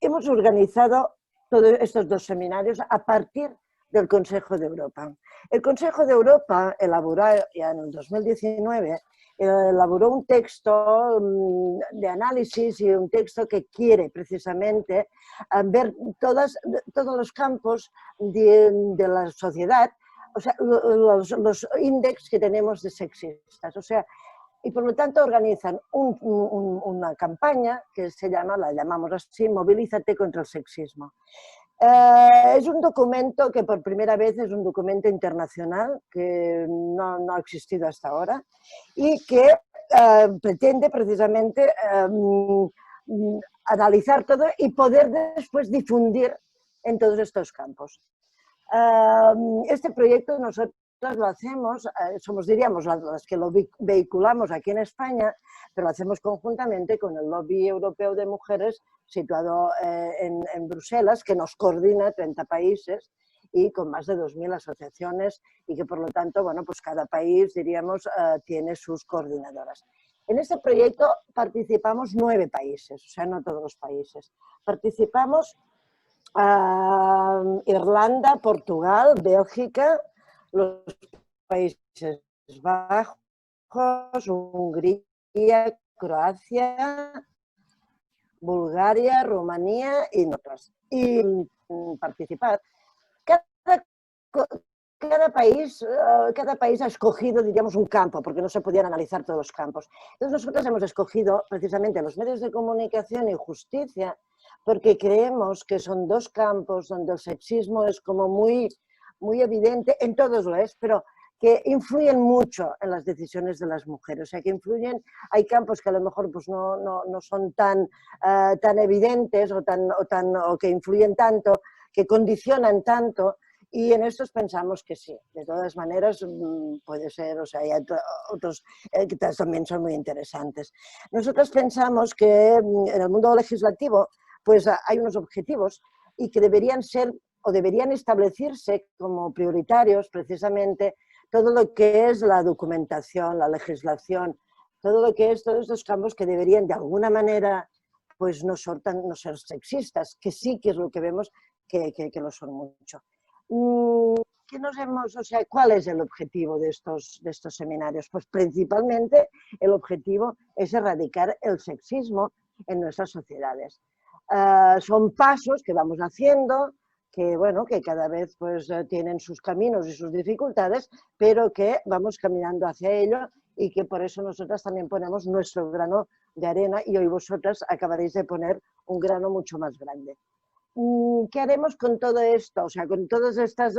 hemos organizado todos estos dos seminarios a partir del Consejo de Europa. El Consejo de Europa elaboró ya en el 2019 elaboró un texto de análisis y un texto que quiere precisamente ver todos los campos de la sociedad, o sea, los índices que tenemos de sexistas, o sea, y por lo tanto organizan una campaña que la llamamos así, Movilízate contra el sexismo. Es un documento que por primera vez es un documento internacional que no ha existido hasta ahora y que pretende precisamente analizar todo y poder después difundir en todos estos campos. Este proyecto nosotros lo hacemos, somos, diríamos, las que lo vehiculamos aquí en España, pero lo hacemos conjuntamente con el Lobby Europeo de Mujeres situado en Bruselas, que nos coordina 30 países y con más de 2.000 asociaciones y que por lo tanto, bueno, pues cada país, diríamos, tiene sus coordinadoras. En este proyecto participamos 9 países, o sea, no todos los países. Participamos Irlanda, Portugal, Bélgica, los Países Bajos, Hungría, Croacia, Bulgaria, Rumanía y otras. Y participar. Cada país ha escogido, diríamos, un campo, porque no se podían analizar todos los campos. Entonces nosotros hemos escogido precisamente los medios de comunicación y justicia, porque creemos que son dos campos donde el sexismo es como muy evidente, en todos lo es, pero que influyen mucho en las decisiones de las mujeres, o sea, que influyen, hay campos que a lo mejor pues, no son tan evidentes o que influyen tanto, que condicionan tanto, y en estos pensamos que sí, de todas maneras puede ser, o sea, hay otros que también son muy interesantes. Nosotros pensamos que en el mundo legislativo pues hay unos objetivos y que deberían ser o deberían establecerse como prioritarios precisamente todo lo que es la documentación, la legislación, todo lo que es todos estos campos que deberían de alguna manera pues no ser sexistas, que sí que es lo que vemos que lo son mucho. ¿Cuál es el objetivo de estos seminarios? Pues principalmente el objetivo es erradicar el sexismo en nuestras sociedades. Son pasos que vamos haciendo, que, bueno, que cada vez pues, tienen sus caminos y sus dificultades, pero que vamos caminando hacia ello y que por eso nosotras también ponemos nuestro grano de arena y hoy vosotras acabaréis de poner un grano mucho más grande. ¿Qué haremos con todo esto? O sea, con todos estos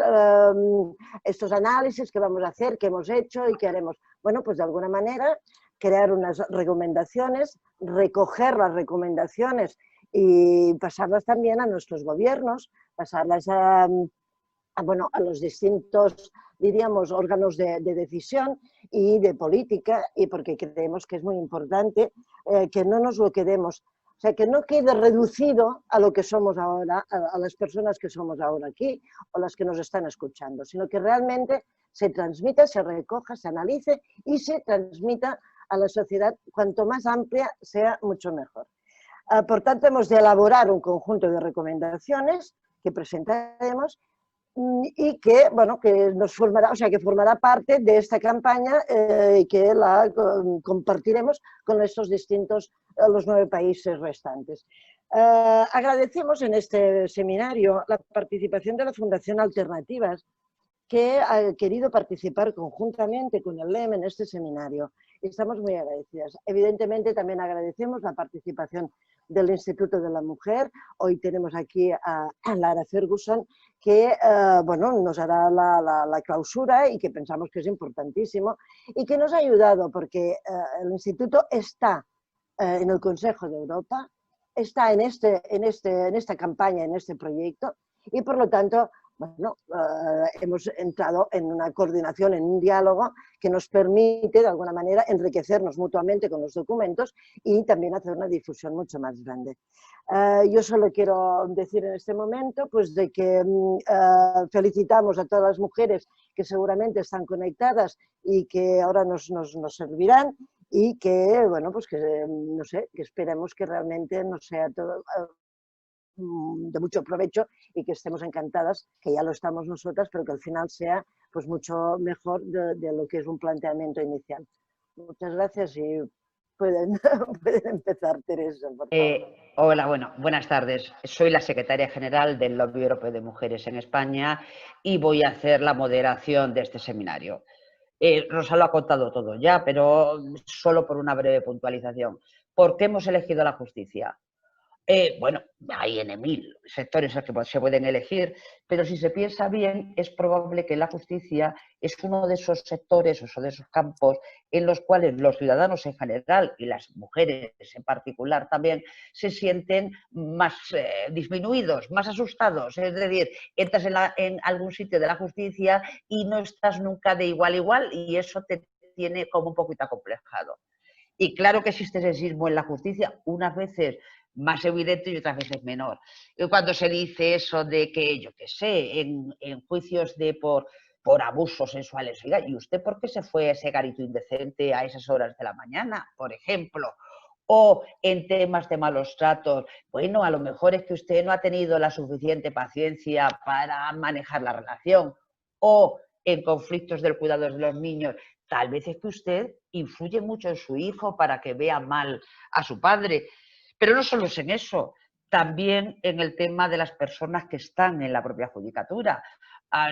análisis que vamos a hacer, que hemos hecho y que haremos. Bueno, pues de alguna manera crear unas recomendaciones, recoger las recomendaciones y pasarlas también a nuestros gobiernos, pasarlas a los distintos, diríamos, órganos de decisión y de política, y porque creemos que es muy importante que no nos lo quedemos. O sea, que no quede reducido a lo que somos ahora, a las personas que somos ahora aquí o las que nos están escuchando, sino que realmente se transmita, se recoja, se analice y se transmita a la sociedad. Cuanto más amplia sea, mucho mejor. Por tanto, hemos de elaborar un conjunto de recomendaciones que presentaremos y que, bueno, que nos formará, o sea, que formará parte de esta campaña y que la compartiremos con estos distintos, los 9 países restantes. Agradecemos en este seminario la participación de la Fundación Alternativas, que ha querido participar conjuntamente con el LEM en este seminario. Estamos muy agradecidas. Evidentemente también agradecemos la participación del Instituto de la Mujer. Hoy tenemos aquí a Lara Ferguson, que bueno, nos hará la clausura y que pensamos que es importantísimo y que nos ha ayudado porque el Instituto está en el Consejo de Europa, está en esta campaña, en este proyecto y por lo tanto bueno, hemos entrado en una coordinación, en un diálogo que nos permite de alguna manera enriquecernos mutuamente con los documentos y también hacer una difusión mucho más grande. Yo solo quiero decir en este momento pues, de que felicitamos a todas las mujeres que seguramente están conectadas y que ahora nos servirán y que, bueno, pues que, no sé, que esperemos que realmente no sea todo de mucho provecho y que estemos encantadas, que ya lo estamos nosotras, pero que al final sea pues mucho mejor de lo que es un planteamiento inicial. Muchas gracias y pueden, pueden empezar, Teresa, por favor. Hola, bueno, buenas tardes. Soy la secretaria general del Lobby Europeo de Mujeres en España y voy a hacer la moderación de este seminario. Rosa lo ha contado todo ya, pero solo por una breve puntualización. ¿Por qué hemos elegido la justicia? Bueno, hay N mil sectores que se pueden elegir, pero si se piensa bien, es probable que la justicia es uno de esos sectores o de esos campos en los cuales los ciudadanos en general y las mujeres en particular también se sienten más disminuidos, más asustados. Es decir, entras en algún sitio de la justicia y no estás nunca de igual a igual y eso te tiene como un poquito acomplejado. Y claro que existe sexismo en la justicia, unas veces más evidente y otras veces menor. Y cuando se dice eso de que, yo qué sé, en juicios por abusos sexuales, oiga, ¿y usted por qué se fue a ese garito indecente a esas horas de la mañana, por ejemplo? O en temas de malos tratos, bueno, a lo mejor es que usted no ha tenido la suficiente paciencia para manejar la relación. O en conflictos del cuidado de los niños, tal vez es que usted influye mucho en su hijo para que vea mal a su padre. Pero no solo es en eso, también en el tema de las personas que están en la propia judicatura.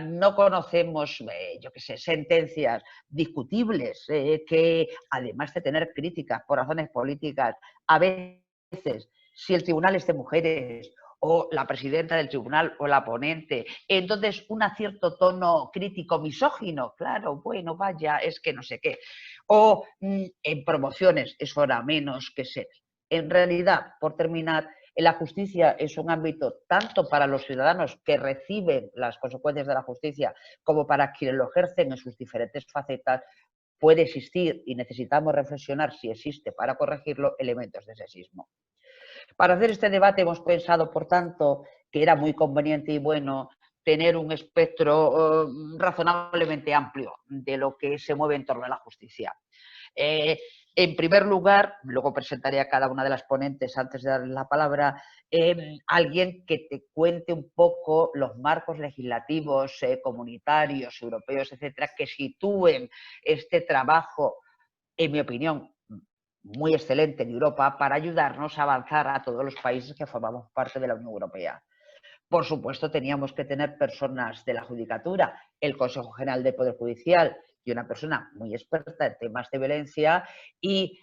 No conocemos, yo qué sé, sentencias discutibles que, además de tener críticas por razones políticas, a veces, si el tribunal es de mujeres o la presidenta del tribunal o la ponente, entonces un cierto tono crítico misógino, claro, bueno, vaya, es que no sé qué. O en promociones, es hora menos que ser. En realidad, por terminar, la justicia es un ámbito tanto para los ciudadanos que reciben las consecuencias de la justicia como para quienes lo ejercen en sus diferentes facetas. Puede existir, y necesitamos reflexionar si existe para corregirlo, elementos de sexismo. Para hacer este debate hemos pensado, por tanto, que era muy conveniente y bueno tener un espectro razonablemente amplio de lo que se mueve en torno a la justicia. En primer lugar, luego presentaré a cada una de las ponentes antes de darles la palabra, alguien que te cuente un poco los marcos legislativos, comunitarios, europeos, etcétera, que sitúen este trabajo, en mi opinión, muy excelente en Europa para ayudarnos a avanzar a todos los países que formamos parte de la Unión Europea. Por supuesto, teníamos que tener personas de la judicatura, el Consejo General del Poder Judicial y una persona muy experta en temas de violencia y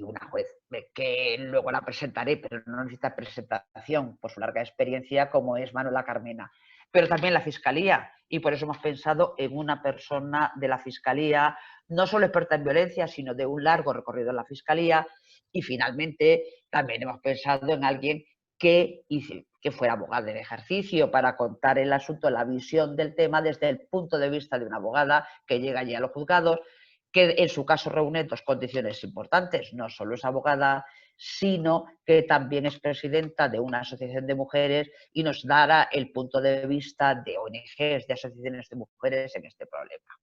una juez que luego la presentaré, pero no necesita presentación por su larga experiencia, como es Manuela Carmena. Pero también la Fiscalía, y por eso hemos pensado en una persona de la Fiscalía, no solo experta en violencia, sino de un largo recorrido en la Fiscalía. Y finalmente también hemos pensado en alguien que fuera abogada en ejercicio para contar el asunto, la visión del tema desde el punto de vista de una abogada que llega allí a los juzgados, que en su caso reúne dos condiciones importantes. No solo es abogada, sino que también es presidenta de una asociación de mujeres y nos dará el punto de vista de ONGs, de asociaciones de mujeres en este problema.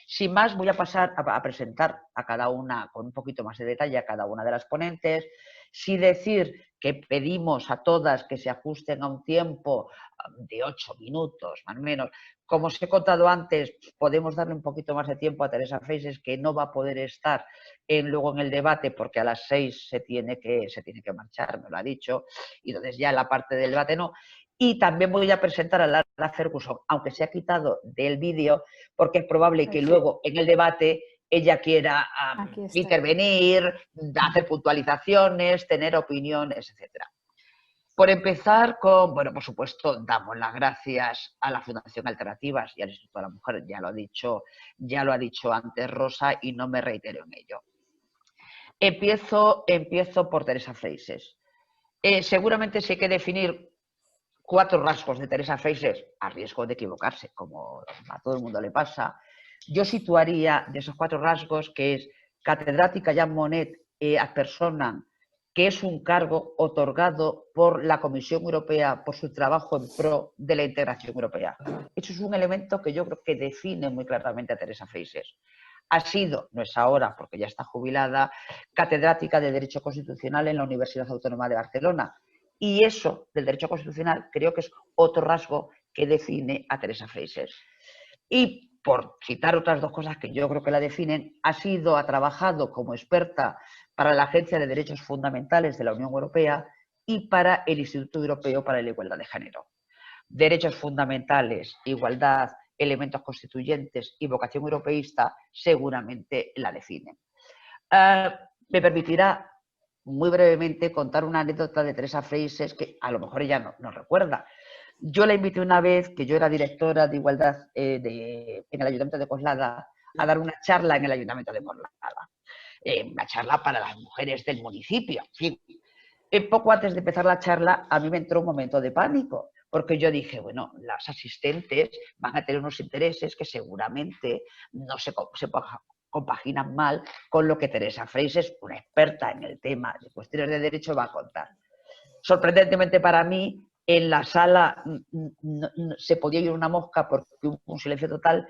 Sin más, voy a pasar a presentar a cada una con un poquito más de detalle a cada una de las ponentes. Sí decir que pedimos a todas que se ajusten a un tiempo de 8 minutos, más o menos. Como os he contado antes, podemos darle un poquito más de tiempo a Teresa Freixes, que no va a poder estar luego en el debate porque a las 6 se tiene que marchar, me lo ha dicho, y entonces ya la parte del debate no. Y también voy a presentar a Lara Ferguson, aunque se ha quitado del vídeo, porque es probable que luego en el debate ella quiera intervenir, hacer puntualizaciones, tener opiniones, etc. Por empezar con, bueno, por supuesto, damos las gracias a la Fundación Alternativas y al Instituto de la Mujer, ya lo ha dicho antes Rosa y no me reitero en ello. Empiezo por Teresa Freixes. Seguramente sí hay que definir 4 rasgos de Teresa Freixes, a riesgo de equivocarse, como a todo el mundo le pasa. Yo situaría de esos 4 rasgos que es catedrática Jean Monnet ad personam, que es un cargo otorgado por la Comisión Europea por su trabajo en pro de la integración europea. Eso es un elemento que yo creo que define muy claramente a Teresa Freixes. Ha sido, no es ahora porque ya está jubilada, catedrática de Derecho Constitucional en la Universidad Autónoma de Barcelona. Y eso del derecho constitucional creo que es otro rasgo que define a Teresa Freixes. Y por citar otras dos cosas que yo creo que la definen, ha trabajado como experta para la Agencia de Derechos Fundamentales de la Unión Europea y para el Instituto Europeo para la Igualdad de Género. Derechos fundamentales, igualdad, elementos constituyentes y vocación europeísta seguramente la definen. Me permitirá muy brevemente contar una anécdota de Teresa Freixes que a lo mejor ella no recuerda. Yo la invité una vez, que yo era directora de igualdad en el Ayuntamiento de Coslada, a dar una charla en el Ayuntamiento de Coslada. Una charla para las mujeres del municipio. En fin, poco antes de empezar la charla, a mí me entró un momento de pánico, porque yo dije, bueno, las asistentes van a tener unos intereses que seguramente no se compaginan mal con lo que Teresa Freixes, una experta en el tema de cuestiones de derecho, va a contar. Sorprendentemente para mí, en la sala no se podía oír una mosca porque hubo un silencio total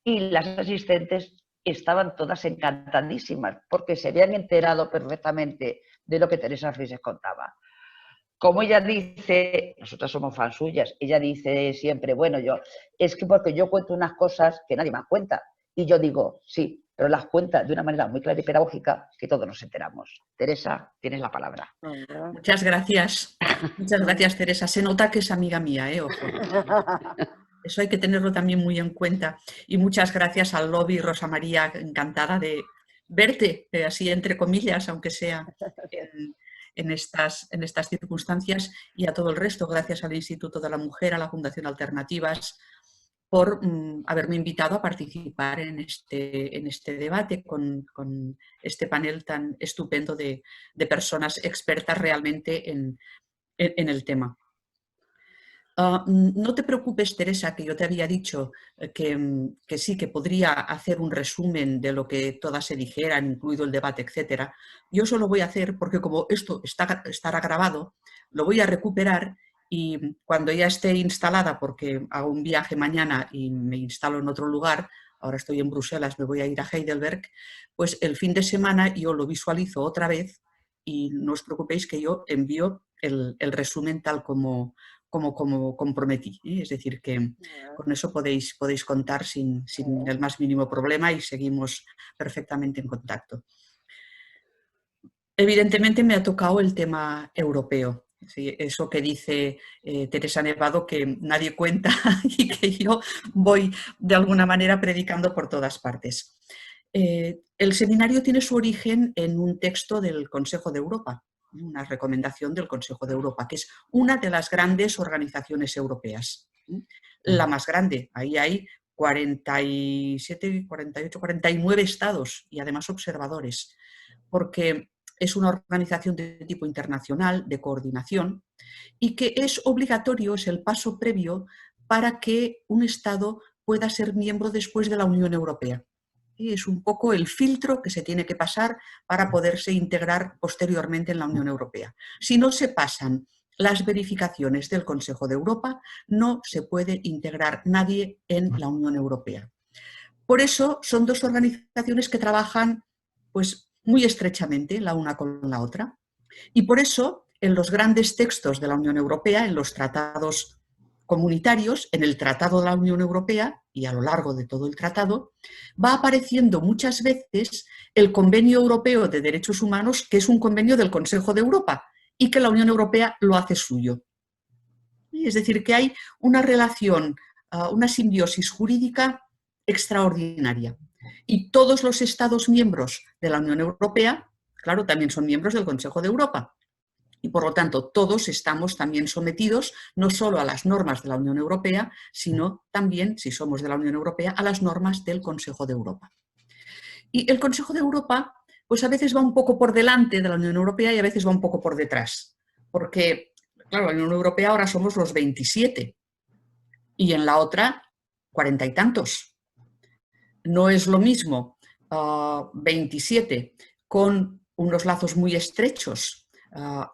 y las asistentes estaban todas encantadísimas porque se habían enterado perfectamente de lo que Teresa Freixes contaba. Como ella dice, nosotras somos fans suyas, ella dice siempre, bueno, es que porque yo cuento unas cosas que nadie más cuenta. Y yo digo, sí, pero las cuenta de una manera muy clara y pedagógica que todos nos enteramos. Teresa, tienes la palabra. Muchas gracias. Muchas gracias, Teresa. Se nota que es amiga mía, ojo. Eso hay que tenerlo también muy en cuenta. Y muchas gracias al lobby, Rosa María, encantada de verte, así entre comillas, aunque sea en estas circunstancias, y a todo el resto, gracias al Instituto de la Mujer, a la Fundación Alternativas, por haberme invitado a participar en este debate con este panel tan estupendo de personas expertas realmente en el tema. No te preocupes, Teresa, que yo te había dicho que sí, que podría hacer un resumen de lo que todas se dijeran, incluido el debate, etcétera. Yo eso lo voy a hacer porque como esto estará grabado, lo voy a recuperar y cuando ya esté instalada, porque hago un viaje mañana y me instalo en otro lugar, ahora estoy en Bruselas, me voy a ir a Heidelberg, pues el fin de semana yo lo visualizo otra vez y no os preocupéis que yo envío el resumen tal como comprometí. Es decir, que con eso podéis contar sin el más mínimo problema y seguimos perfectamente en contacto. Evidentemente me ha tocado el tema europeo. Sí, eso que dice Teresa Nevado, que nadie cuenta y que yo voy de alguna manera predicando por todas partes. El seminario tiene su origen en un texto del Consejo de Europa, una recomendación del Consejo de Europa, que es una de las grandes organizaciones europeas. La más grande, ahí hay 47, 48, 49 estados y además observadores, porque es una organización de tipo internacional, de coordinación, y que es obligatorio, es el paso previo para que un Estado pueda ser miembro después de la Unión Europea. Y es un poco el filtro que se tiene que pasar para poderse integrar posteriormente en la Unión Europea. Si no se pasan las verificaciones del Consejo de Europa, no se puede integrar nadie en la Unión Europea. Por eso son dos organizaciones que trabajan pues, muy estrechamente la una con la otra. Y por eso en los grandes textos de la Unión Europea, en los tratados comunitarios, en el Tratado de la Unión Europea y a lo largo de todo el tratado, va apareciendo muchas veces el Convenio Europeo de Derechos Humanos, que es un convenio del Consejo de Europa y que la Unión Europea lo hace suyo. Es decir, que hay una relación, una simbiosis jurídica extraordinaria. Y todos los Estados miembros de la Unión Europea, claro, también son miembros del Consejo de Europa. Y por lo tanto, todos estamos también sometidos no solo a las normas de la Unión Europea, sino también, si somos de la Unión Europea, a las normas del Consejo de Europa. Y el Consejo de Europa, pues a veces va un poco por delante de la Unión Europea y a veces va un poco por detrás. Porque, claro, la Unión Europea ahora somos los 27 y en la otra 40 y tantos. No es lo mismo 27 con unos lazos muy estrechos,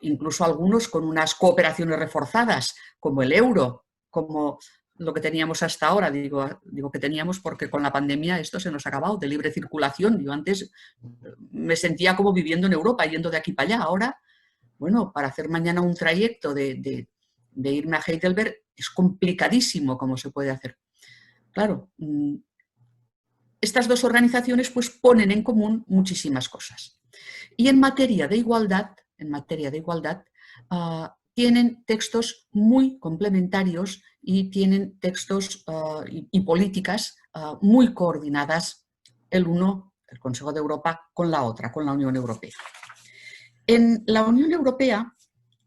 incluso algunos con unas cooperaciones reforzadas, como el euro, como lo que teníamos hasta ahora. Digo que teníamos porque con la pandemia esto se nos ha acabado, de libre circulación. Yo antes me sentía como viviendo en Europa, yendo de aquí para allá. Ahora, bueno, para hacer mañana un trayecto de irme a Heidelberg es complicadísimo cómo se puede hacer. Claro, estas dos organizaciones pues ponen en común muchísimas cosas. Y en materia de igualdad, tienen textos muy complementarios y tienen textos y políticas muy coordinadas el Consejo de Europa, con la otra, con la Unión Europea. En la Unión Europea,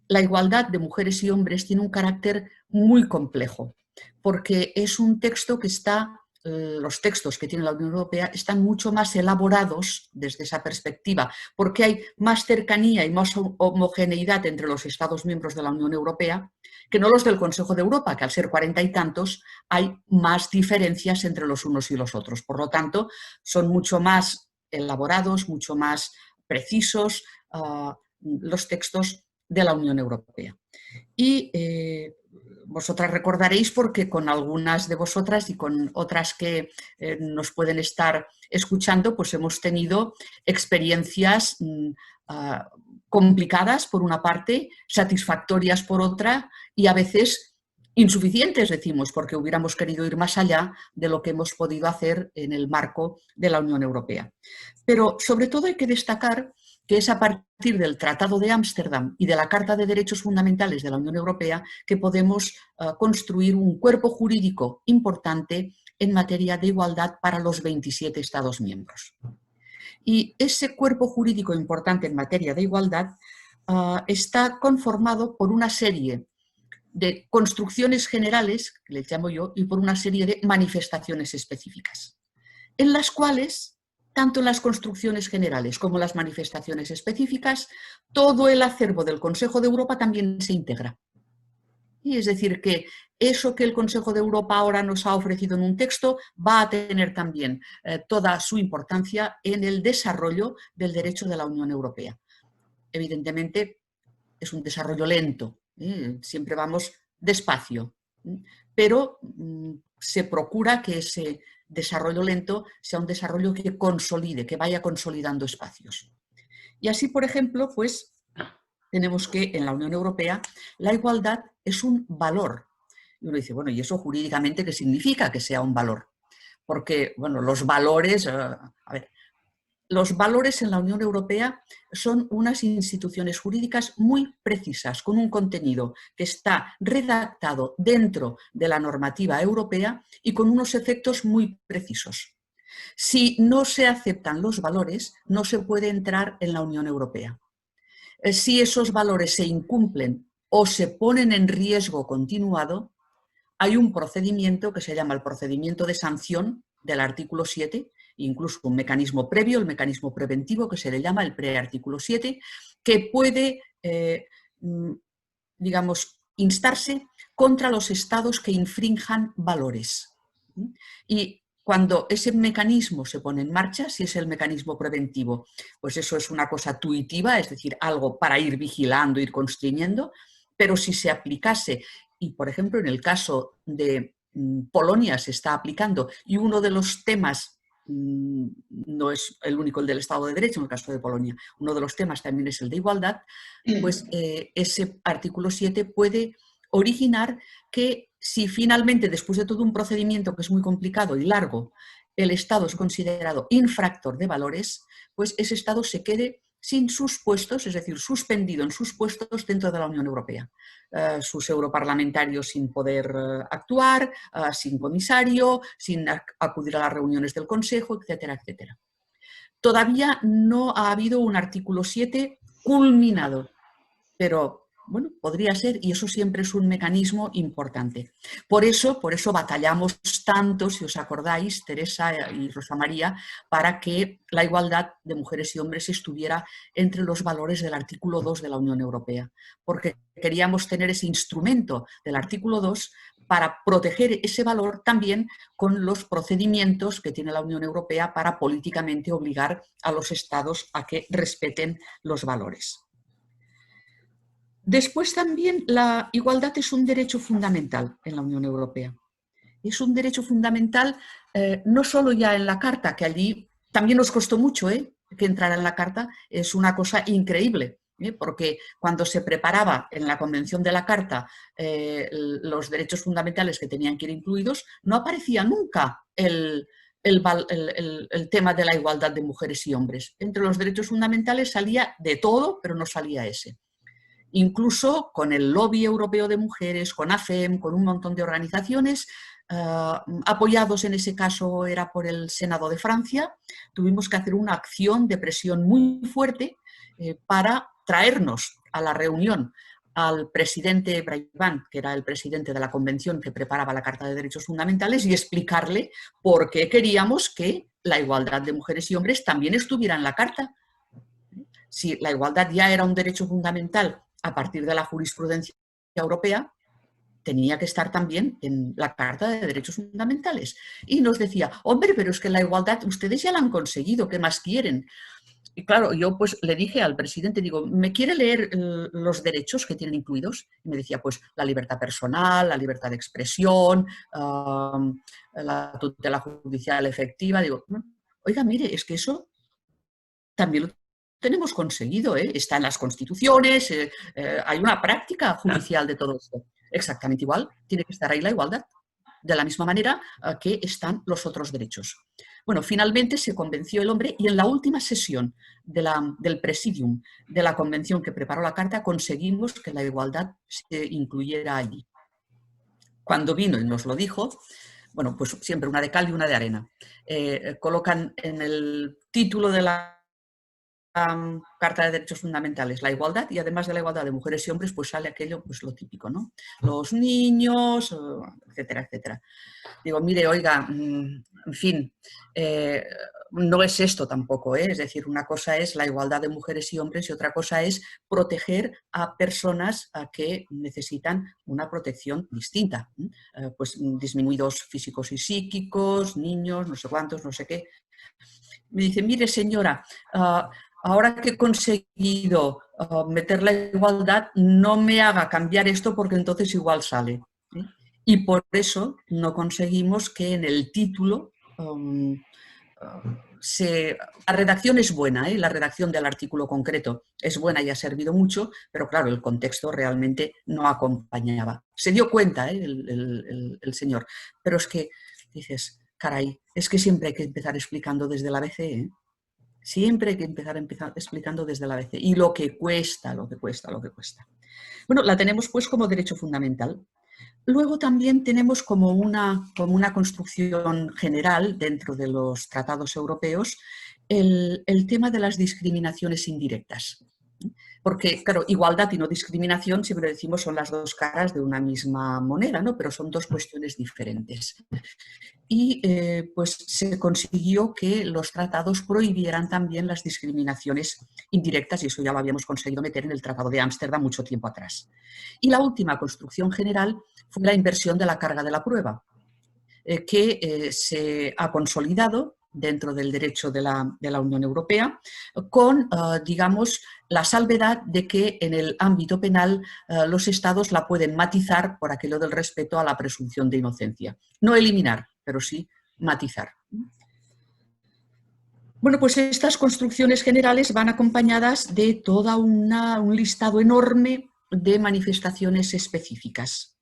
la igualdad de mujeres y hombres tiene un carácter muy complejo, porque es un texto que los textos que tiene la Unión Europea están mucho más elaborados desde esa perspectiva, porque hay más cercanía y más homogeneidad entre los Estados miembros de la Unión Europea que no los del Consejo de Europa, que al ser 40 y tantos hay más diferencias entre los unos y los otros. Por lo tanto, son mucho más elaborados, mucho más precisos los textos de la Unión Europea. Y vosotras recordaréis, porque con algunas de vosotras y con otras que nos pueden estar escuchando, pues hemos tenido experiencias complicadas por una parte, satisfactorias por otra y a veces insuficientes, decimos, porque hubiéramos querido ir más allá de lo que hemos podido hacer en el marco de la Unión Europea. Pero sobre todo hay que destacar que es a partir del Tratado de Ámsterdam y de la Carta de Derechos Fundamentales de la Unión Europea que podemos construir un cuerpo jurídico importante en materia de igualdad para los 27 Estados miembros. Y ese cuerpo jurídico importante en materia de igualdad está conformado por una serie de construcciones generales, que les llamo yo, y por una serie de manifestaciones específicas, en las cuales, tanto en las construcciones generales como en las manifestaciones específicas, todo el acervo del Consejo de Europa también se integra. Y es decir, que eso que el Consejo de Europa ahora nos ha ofrecido en un texto va a tener también toda su importancia en el desarrollo del derecho de la Unión Europea. Evidentemente, es un desarrollo lento, siempre vamos despacio, pero se procura que ese desarrollo lento sea un desarrollo que consolide, que vaya consolidando espacios. Y así, por ejemplo, pues tenemos que en la Unión Europea la igualdad es un valor. Y uno dice, bueno, ¿y eso jurídicamente qué significa que sea un valor? Porque, bueno, los valores, los valores en la Unión Europea son unas instituciones jurídicas muy precisas, con un contenido que está redactado dentro de la normativa europea y con unos efectos muy precisos. Si no se aceptan los valores, no se puede entrar en la Unión Europea. Si esos valores se incumplen o se ponen en riesgo continuado, hay un procedimiento que se llama el procedimiento de sanción del artículo 7, incluso un mecanismo previo, el mecanismo preventivo, que se le llama el preartículo 7, que puede, digamos, instarse contra los estados que infrinjan valores. Y cuando ese mecanismo se pone en marcha, si es el mecanismo preventivo, pues eso es una cosa tuitiva, es decir, algo para ir vigilando, ir constriñendo, pero si se aplicase, y por ejemplo en el caso de Polonia se está aplicando, y uno de los temas, no es el único el del Estado de Derecho en el caso de Polonia, uno de los temas también es el de igualdad, pues ese artículo 7 puede originar que si finalmente, después de todo un procedimiento que es muy complicado y largo, el Estado es considerado infractor de valores, pues ese Estado se quede sin sus puestos, es decir, suspendido en sus puestos dentro de la Unión Europea. Sus europarlamentarios sin poder actuar, sin comisario, sin acudir a las reuniones del Consejo, etcétera, etcétera. Todavía no ha habido un artículo 7 culminado, pero bueno, podría ser, y eso siempre es un mecanismo importante. Por eso batallamos tanto, si os acordáis, Teresa y Rosa María, para que la igualdad de mujeres y hombres estuviera entre los valores del artículo 2 de la Unión Europea, porque queríamos tener ese instrumento del artículo 2 para proteger ese valor también con los procedimientos que tiene la Unión Europea para políticamente obligar a los Estados a que respeten los valores. Después también la igualdad es un derecho fundamental en la Unión Europea. Es un derecho fundamental no solo ya en la Carta, que allí también nos costó mucho que entrara en la Carta, es una cosa increíble. porque cuando se preparaba en la Convención de la Carta los derechos fundamentales que tenían que ir incluidos, no aparecía nunca el tema de la igualdad de mujeres y hombres. Entre los derechos fundamentales salía de todo, pero no salía ese. Incluso con el Lobby Europeo de Mujeres, con AFEM, con un montón de organizaciones, apoyados en ese caso era por el Senado de Francia, tuvimos que hacer una acción de presión muy fuerte para traernos a la reunión al presidente Braiban, que era el presidente de la convención que preparaba la Carta de Derechos Fundamentales, y explicarle por qué queríamos que la igualdad de mujeres y hombres también estuviera en la Carta. Si la igualdad ya era un derecho fundamental a partir de la jurisprudencia europea, tenía que estar también en la Carta de Derechos Fundamentales. Y nos decía, hombre, pero es que la igualdad ustedes ya la han conseguido, ¿qué más quieren? Y claro, yo pues le dije al presidente, digo, ¿me quiere leer los derechos que tienen incluidos? Y me decía, pues la libertad personal, la libertad de expresión, la tutela judicial efectiva. Digo, oiga, mire, es que eso también lo tenemos conseguido, ¿eh? Está en las constituciones, hay una práctica judicial de todo esto. Exactamente igual, tiene que estar ahí la igualdad, de la misma manera que están los otros derechos. Bueno, finalmente se convenció el hombre y en la última sesión del presidium de la convención que preparó la Carta conseguimos que la igualdad se incluyera allí. Cuando vino y nos lo dijo, bueno, pues siempre una de cal y una de arena. Colocan en el título de la Carta de Derechos Fundamentales la igualdad, y además de la igualdad de mujeres y hombres, pues sale aquello, pues lo típico, ¿no? Los niños, etcétera, etcétera. Digo, mire, oiga, en fin, no es esto tampoco, ¿eh? Es decir, una cosa es la igualdad de mujeres y hombres y otra cosa es proteger a personas que necesitan una protección distinta, pues disminuidos físicos y psíquicos, niños, no sé cuántos, no sé qué. Me dice, mire señora, ahora que he conseguido meter la igualdad, no me haga cambiar esto porque entonces igual sale. Y por eso no conseguimos que en el título la redacción es buena, la redacción del artículo concreto es buena y ha servido mucho, pero claro, el contexto realmente no acompañaba. Se dio cuenta el señor, pero es que dices, caray, es que siempre hay que empezar explicando desde el ABC, ¿eh? Siempre hay que empezar explicando desde el ABC. Y lo que cuesta, lo que cuesta, lo que cuesta. Bueno, la tenemos pues como derecho fundamental. Luego también tenemos como una construcción general dentro de los tratados europeos el tema de las discriminaciones indirectas. Porque, claro, igualdad y no discriminación, siempre decimos, son las dos caras de una misma moneda, ¿no? Pero son dos cuestiones diferentes. Y pues se consiguió que los tratados prohibieran también las discriminaciones indirectas, y eso ya lo habíamos conseguido meter en el Tratado de Ámsterdam mucho tiempo atrás. Y la última construcción general fue la inversión de la carga de la prueba, que se ha consolidado dentro del derecho de la Unión Europea, con, digamos, la salvedad de que en el ámbito penal los Estados la pueden matizar por aquello del respeto a la presunción de inocencia. No eliminar, pero sí matizar. Bueno, pues estas construcciones generales van acompañadas de todo un listado enorme de manifestaciones específicas,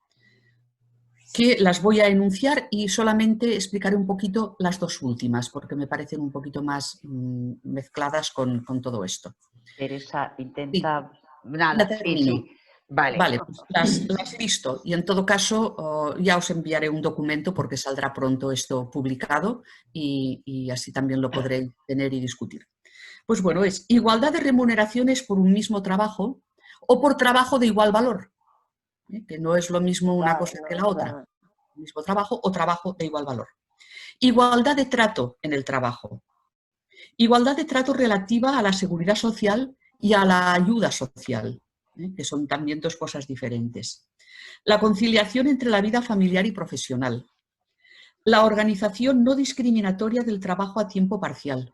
que las voy a enunciar y solamente explicaré un poquito las dos últimas, porque me parecen un poquito más mezcladas con todo esto. Teresa, intenta... Sí. Nada, sí. Vale, pues las listo, y en todo caso ya os enviaré un documento porque saldrá pronto esto publicado y así también lo podré tener y discutir. Pues bueno, es igualdad de remuneraciones por un mismo trabajo o por trabajo de igual valor, que no es lo mismo una cosa que la otra. Mismo trabajo o trabajo de igual valor. Igualdad de trato en el trabajo. Igualdad de trato relativa a la seguridad social y a la ayuda social, que son también dos cosas diferentes. La conciliación entre la vida familiar y profesional. La organización no discriminatoria del trabajo a tiempo parcial.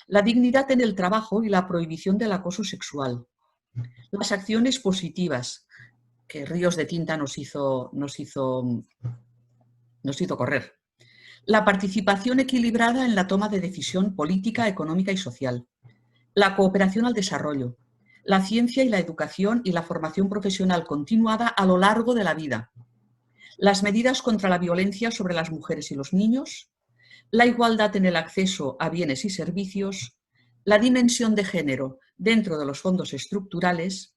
La dignidad en el trabajo y la prohibición del acoso sexual. Las acciones positivas, que ríos de tinta nos hizo correr. La participación equilibrada en la toma de decisión política, económica y social. La cooperación al desarrollo. la ciencia y la educación y la formación profesional continuada a lo largo de la vida, las medidas contra la violencia sobre las mujeres y los niños, la igualdad en el acceso a bienes y servicios, la dimensión de género dentro de los fondos estructurales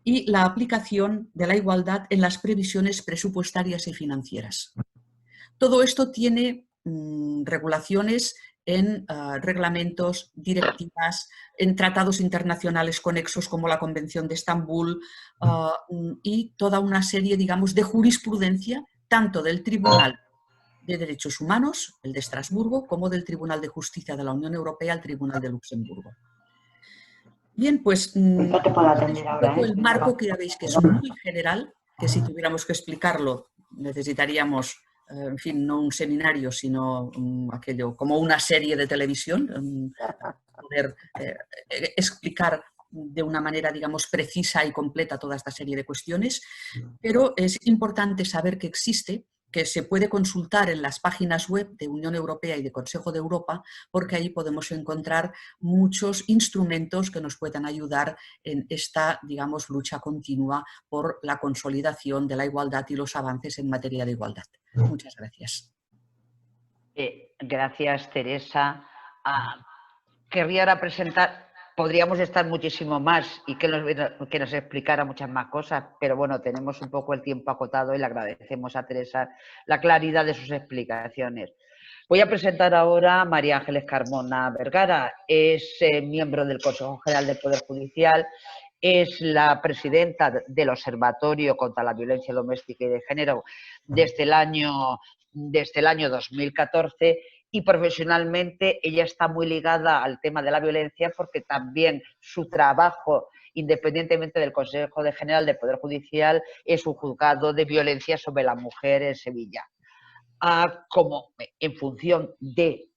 y la aplicación de la igualdad en las previsiones presupuestarias y financieras. Todo esto tiene regulaciones en reglamentos, directivas, en tratados internacionales conexos como la Convención de Estambul y toda una serie, digamos, de jurisprudencia, tanto del Tribunal de Derechos Humanos, el de Estrasburgo, como del Tribunal de Justicia de la Unión Europea, el Tribunal de Luxemburgo. Bien, pues No te puedo este es atender un ahora, poco ¿eh? el marco que ya veis que es muy general, que si tuviéramos que explicarlo necesitaríamos, en fin, no un seminario, sino aquello como una serie de televisión, poder explicar de una manera, digamos, precisa y completa toda esta serie de cuestiones, pero es importante saber que existe, que se puede consultar en las páginas web de Unión Europea y de Consejo de Europa, porque ahí podemos encontrar muchos instrumentos que nos puedan ayudar en esta, digamos, lucha continua por la consolidación de la igualdad y los avances en materia de igualdad. Muchas gracias. Gracias, Teresa. Querría ahora presentar, podríamos estar muchísimo más y que nos explicara muchas más cosas, pero bueno, tenemos un poco el tiempo acotado y le agradecemos a Teresa la claridad de sus explicaciones. Voy a presentar ahora a María Ángeles Carmona Vergara. Es miembro del Consejo General del Poder Judicial, es la presidenta del Observatorio contra la Violencia Doméstica y de Género desde el año 2014 y profesionalmente ella está muy ligada al tema de la violencia porque también su trabajo, independientemente del Consejo General del Poder Judicial, es un juzgado de violencia sobre la mujer en Sevilla. Como en función de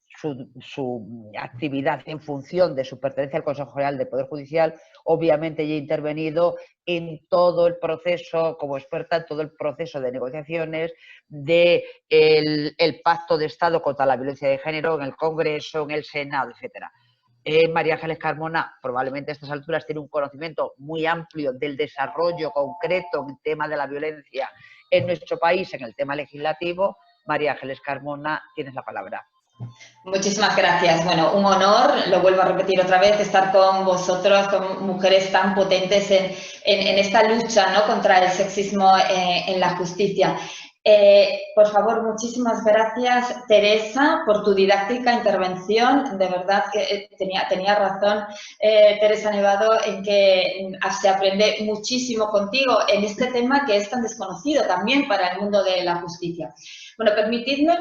su actividad, en función de su pertenencia al Consejo General del Poder Judicial, obviamente ella ha intervenido en todo el proceso, como experta en todo el proceso de negociaciones del Pacto de Estado contra la Violencia de Género en el Congreso, en el Senado, etcétera. María Ángeles Carmona probablemente a estas alturas tiene un conocimiento muy amplio del desarrollo concreto en el tema de la violencia en nuestro país, en el tema legislativo. María Ángeles Carmona, tienes la palabra. Muchísimas gracias. Bueno, un honor, lo vuelvo a repetir otra vez, estar con vosotros, con mujeres tan potentes en esta lucha, ¿no?, contra el sexismo en la justicia. Por favor, muchísimas gracias, Teresa, por tu didáctica intervención. De verdad que tenía razón Teresa Nevado en que se aprende muchísimo contigo en este tema que es tan desconocido también para el mundo de la justicia. Bueno, permitidme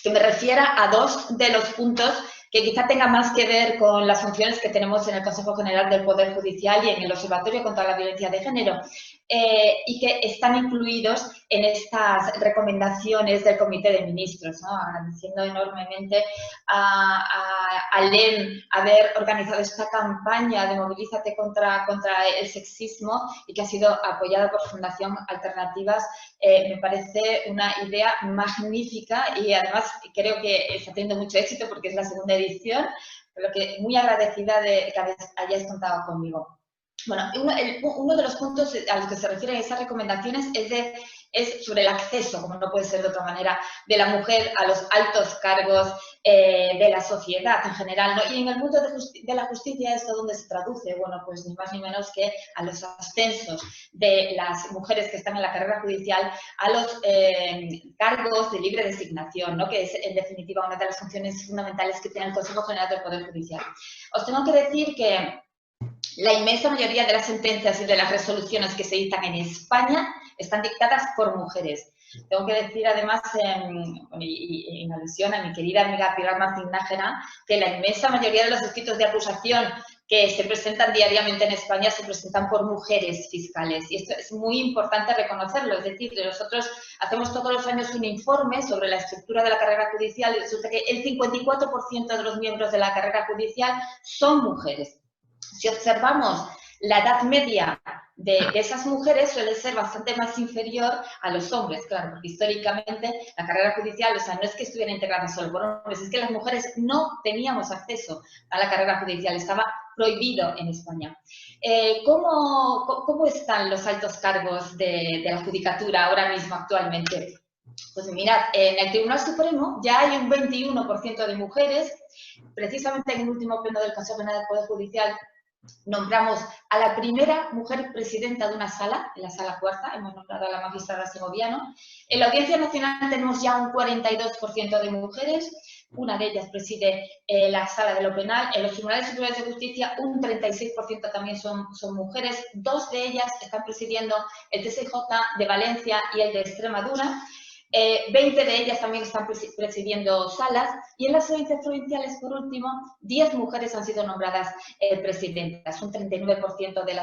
que me refiera a dos de los puntos que quizá tenga más que ver con las funciones que tenemos en el Consejo General del Poder Judicial y en el Observatorio contra la Violencia de Género, y que están incluidos en estas recomendaciones del Comité de Ministros, ¿no? Agradeciendo enormemente a LEM haber organizado esta campaña de Movilízate contra el sexismo y que ha sido apoyada por Fundación Alternativas. Me parece una idea magnífica y además creo que está teniendo mucho éxito porque es la segunda edición, por lo que muy agradecida de que hayáis contado conmigo. Bueno, uno de los puntos a los que se refieren esas recomendaciones es sobre el acceso, como no puede ser de otra manera, de la mujer a los altos cargos de la sociedad en general, ¿no? Y en el mundo de la justicia, ¿esto dónde se traduce? Bueno, pues ni más ni menos que a los ascensos de las mujeres que están en la carrera judicial a los cargos de libre designación, ¿no?, que es en definitiva una de las funciones fundamentales que tiene el Consejo General del Poder Judicial. Os tengo que decir que la inmensa mayoría de las sentencias y de las resoluciones que se dictan en España están dictadas por mujeres. Tengo que decir además, en alusión a mi querida amiga Pilar Martín Nájera, que la inmensa mayoría de los escritos de acusación que se presentan diariamente en España se presentan por mujeres fiscales. Y esto es muy importante reconocerlo. Es decir, nosotros hacemos todos los años un informe sobre la estructura de la carrera judicial y resulta que el 54% de los miembros de la carrera judicial son mujeres. Si observamos la edad media de esas mujeres suele ser bastante más inferior a los hombres, claro, porque históricamente la carrera judicial, o sea, no es que estuviera integrada solo por hombres, es que las mujeres no teníamos acceso a la carrera judicial, estaba prohibido en España. ¿Cómo están los altos cargos de la judicatura ahora mismo, actualmente? Pues mirad, en el Tribunal Supremo ya hay un 21% de mujeres. Precisamente en el último pleno del Consejo General del Poder Judicial nombramos a la primera mujer presidenta de una sala, en la sala cuarta, hemos nombrado a la magistrada Segoviano. En la Audiencia Nacional tenemos ya un 42% de mujeres, una de ellas preside la sala de lo penal. En los Tribunales Superiores de Justicia un 36% también son mujeres, 2 de ellas están presidiendo el TSJ de Valencia y el de Extremadura. 20 de ellas también están presidiendo salas, y en las audiencias provinciales, por último, 10 mujeres han sido nombradas presidentas. Un 39% de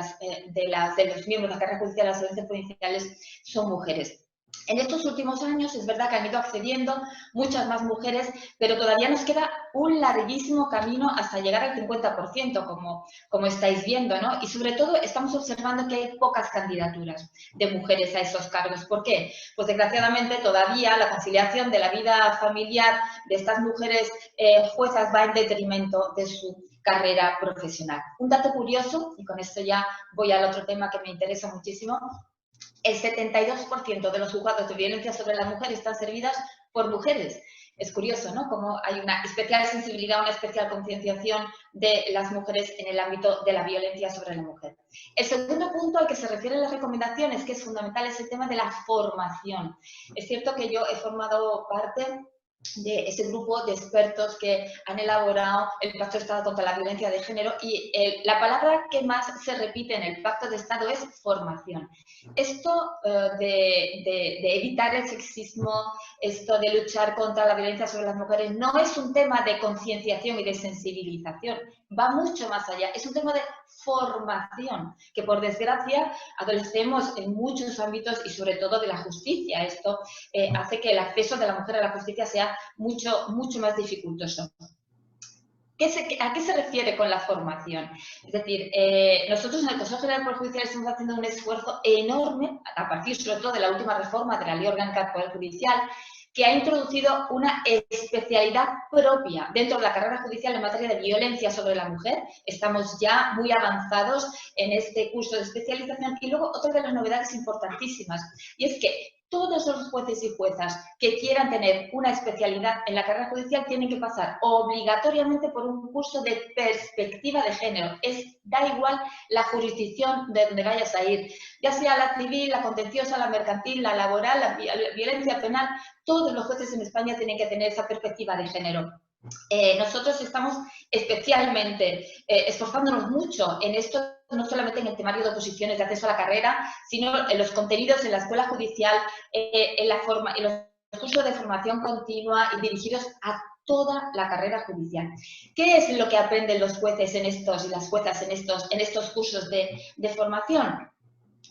los miembros de la carrera judicial de las audiencias provinciales son mujeres. En estos últimos años es verdad que han ido accediendo muchas más mujeres, pero todavía nos queda un larguísimo camino hasta llegar al 50%, como estáis viendo, ¿no? Y sobre todo estamos observando que hay pocas candidaturas de mujeres a esos cargos. ¿Por qué? Pues desgraciadamente todavía la conciliación de la vida familiar de estas mujeres juezas va en detrimento de su carrera profesional. Un dato curioso, y con esto ya voy al otro tema que me interesa muchísimo: el 72% de los juzgados de violencia sobre la mujer están servidas por mujeres. Es curioso, ¿no? Como hay una especial sensibilidad, una especial concienciación de las mujeres en el ámbito de la violencia sobre la mujer. El segundo punto al que se refieren las recomendaciones, que es fundamental, es el tema de la formación. Es cierto que yo he formado parte de ese grupo de expertos que han elaborado el Pacto de Estado contra la Violencia de Género, y la palabra que más se repite en el Pacto de Estado es formación. Esto de evitar el sexismo, esto de luchar contra la violencia sobre las mujeres, no es un tema de concienciación y de sensibilización, va mucho más allá, es un tema de formación, que por desgracia adolecemos en muchos ámbitos y sobre todo de la justicia. Esto hace que el acceso de la mujer a la justicia sea mucho más dificultoso. ¿A qué se refiere con la formación? Es decir, nosotros en el Consejo General del Poder Judicial estamos haciendo un esfuerzo enorme, a partir sobre todo de la última reforma de la Ley Orgánica del Poder Judicial, que ha introducido una especialidad propia dentro de la carrera judicial en materia de violencia sobre la mujer. Estamos ya muy avanzados en este curso de especialización. Y luego otra de las novedades importantísimas, y es que todos los jueces y juezas que quieran tener una especialidad en la carrera judicial tienen que pasar obligatoriamente por un curso de perspectiva de género. Da igual la jurisdicción de donde vayas a ir, ya sea la civil, la contenciosa, la mercantil, la laboral, la violencia penal. Todos los jueces en España tienen que tener esa perspectiva de género. Nosotros estamos especialmente esforzándonos mucho en esto, no solamente en el temario de oposiciones de acceso a la carrera, sino en los contenidos en la escuela judicial, en los cursos de formación continua y dirigidos a toda la carrera judicial. ¿Qué es lo que aprenden los jueces y las juezas en estos cursos de formación?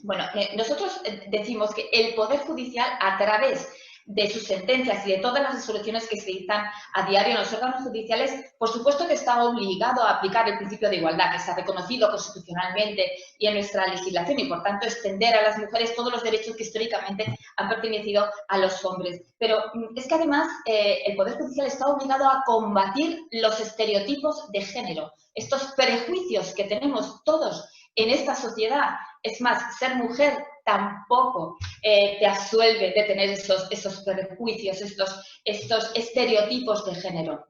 Bueno, nosotros decimos que el Poder Judicial, a través de sus sentencias y de todas las resoluciones que se dictan a diario en los órganos judiciales, por supuesto que está obligado a aplicar el principio de igualdad, que está reconocido constitucionalmente y en nuestra legislación, y por tanto extender a las mujeres todos los derechos que históricamente han pertenecido a los hombres. Pero es que además el Poder Judicial está obligado a combatir los estereotipos de género, estos prejuicios que tenemos todos en esta sociedad. Es más, ser mujer tampoco te absuelve de tener esos prejuicios, estos estereotipos de género.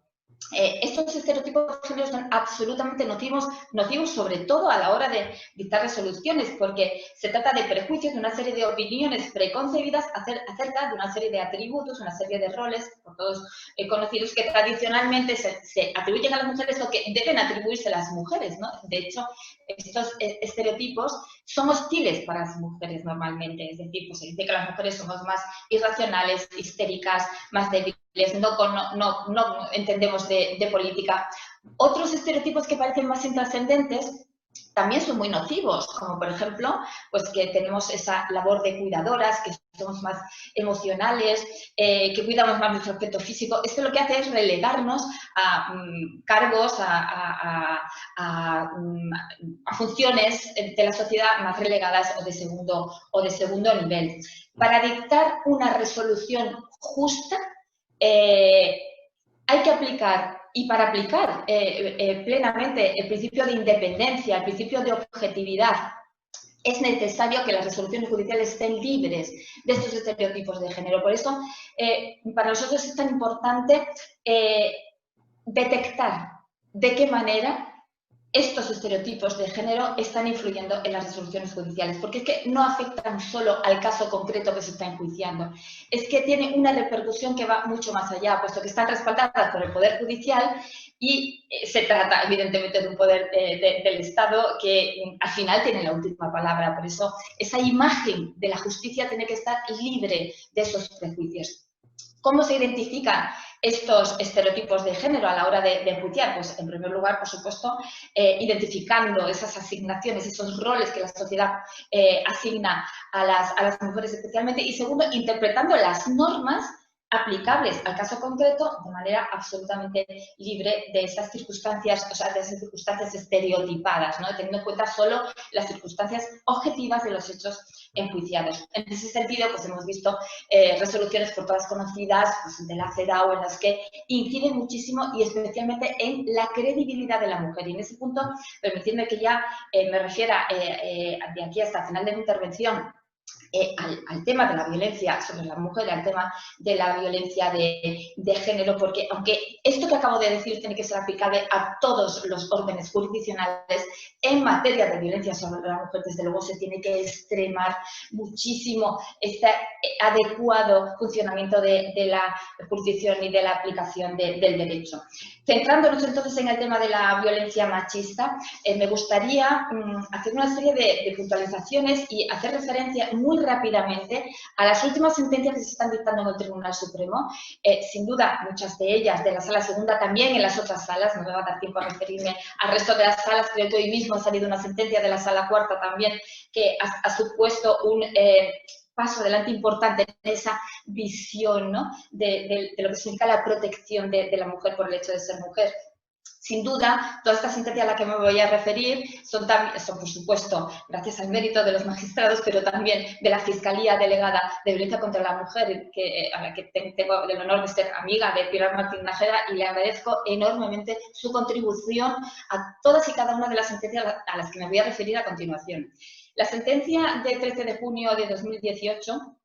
Estos estereotipos de género son absolutamente nocivos sobre todo a la hora de dictar resoluciones, porque se trata de prejuicios, de una serie de opiniones preconcebidas acerca de una serie de atributos, una serie de roles, por todos conocidos, que tradicionalmente se atribuyen a las mujeres o que deben atribuirse a las mujeres, ¿no? De hecho, estos estereotipos son hostiles para las mujeres normalmente, es decir, pues se dice que las mujeres somos más irracionales, histéricas, más débiles, no entendemos de política. Otros estereotipos que parecen más intrascendentes también son muy nocivos, como por ejemplo, pues que tenemos esa labor de cuidadoras, que somos más emocionales, que cuidamos más nuestro aspecto físico. Esto lo que hace es relegarnos a cargos, a funciones de la sociedad más relegadas o de segundo nivel. Para dictar una resolución justa, hay que aplicar y para aplicar plenamente el principio de independencia, el principio de objetividad, es necesario que las resoluciones judiciales estén libres de estos estereotipos de género. Por eso, para nosotros es tan importante detectar de qué manera estos estereotipos de género están influyendo en las resoluciones judiciales, porque es que no afectan solo al caso concreto que se está enjuiciando, es que tiene una repercusión que va mucho más allá, puesto que están respaldadas por el Poder Judicial y se trata, evidentemente, de un poder del Estado que al final tiene la última palabra. Por eso, esa imagen de la justicia tiene que estar libre de esos prejuicios. ¿Cómo se identifican estos estereotipos de género a la hora de enjuiciar? Pues, en primer lugar, por supuesto, identificando esas asignaciones, esos roles que la sociedad asigna a las mujeres especialmente. Y segundo, interpretando las normas aplicables al caso concreto de manera absolutamente libre de esas circunstancias, o sea, de esas circunstancias estereotipadas, ¿no? Teniendo en cuenta solo las circunstancias objetivas de los hechos enjuiciados. En ese sentido, pues hemos visto resoluciones por todas conocidas, pues, de la CEDAW, en las que inciden muchísimo y especialmente en la credibilidad de la mujer. Y en ese punto, permitiendo que ya me refiera de aquí hasta el final de mi intervención al tema de la violencia sobre la mujer, al tema de la violencia de género, porque aunque esto que acabo de decir tiene que ser aplicable a todos los órdenes jurisdiccionales, en materia de violencia sobre la mujer, desde luego se tiene que extremar muchísimo este adecuado funcionamiento de la jurisdicción y de la aplicación del derecho. Centrándonos entonces en el tema de la violencia machista, me gustaría hacer una serie de puntualizaciones y hacer referencia muy rápidamente a las últimas sentencias que se están dictando en el Tribunal Supremo. Sin duda, muchas de ellas de la Sala Segunda, también en las otras salas, no me va a dar tiempo a referirme al resto de las salas. Creo que hoy mismo ha salido una sentencia de la Sala Cuarta también que ha supuesto un paso adelante importante en esa visión, ¿no?, de lo que significa la protección de la mujer por el hecho de ser mujer. Sin duda, todas estas sentencias a las que me voy a referir son, por supuesto, gracias al mérito de los magistrados, pero también de la Fiscalía Delegada de Violencia contra la Mujer, a la que tengo el honor de ser amiga de Pilar Martín Najera, y le agradezco enormemente su contribución a todas y cada una de las sentencias a las que me voy a referir a continuación. La sentencia del 13 de junio de 2018,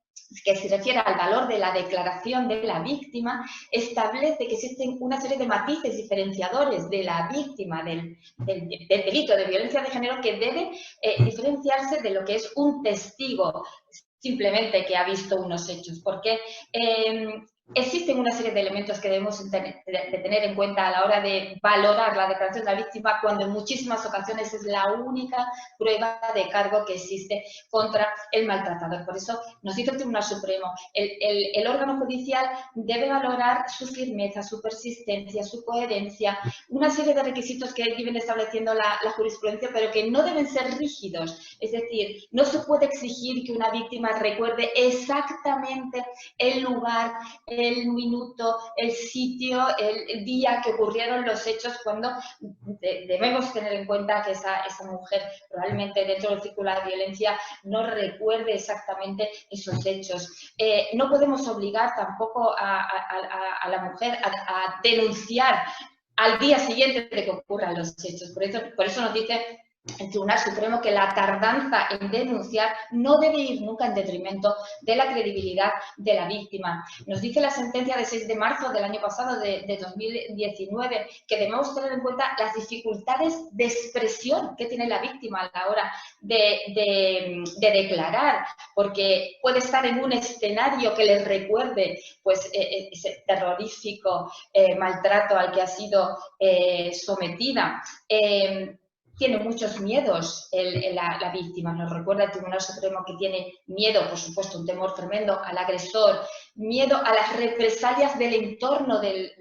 que se refiere al valor de la declaración de la víctima, establece que existen una serie de matices diferenciadores de la víctima del delito de violencia de género que debe diferenciarse de lo que es un testigo simplemente que ha visto unos hechos, porque existen una serie de elementos que debemos de tener en cuenta a la hora de valorar la declaración de la víctima, cuando en muchísimas ocasiones es la única prueba de cargo que existe contra el maltratador. Por eso nos dice el Tribunal Supremo, el órgano judicial debe valorar su firmeza, su persistencia, su coherencia, una serie de requisitos que viene estableciendo la jurisprudencia, pero que no deben ser rígidos. Es decir, no se puede exigir que una víctima recuerde exactamente el lugar, el minuto, el sitio, el día que ocurrieron los hechos, cuando debemos tener en cuenta que esa mujer probablemente dentro del círculo de violencia no recuerde exactamente esos hechos. No podemos obligar tampoco a la mujer a denunciar al día siguiente de que ocurran los hechos. Por eso nos dice el Tribunal Supremo que la tardanza en denunciar no debe ir nunca en detrimento de la credibilidad de la víctima. Nos dice la sentencia de 6 de marzo del año pasado, de 2019, que debemos tener en cuenta las dificultades de expresión que tiene la víctima a la hora de declarar, porque puede estar en un escenario que les recuerde pues, ese terrorífico maltrato al que ha sido sometida. Tiene muchos miedos la víctima. Nos recuerda el Tribunal Supremo que tiene miedo, por supuesto, un temor tremendo al agresor, miedo a las represalias del entorno del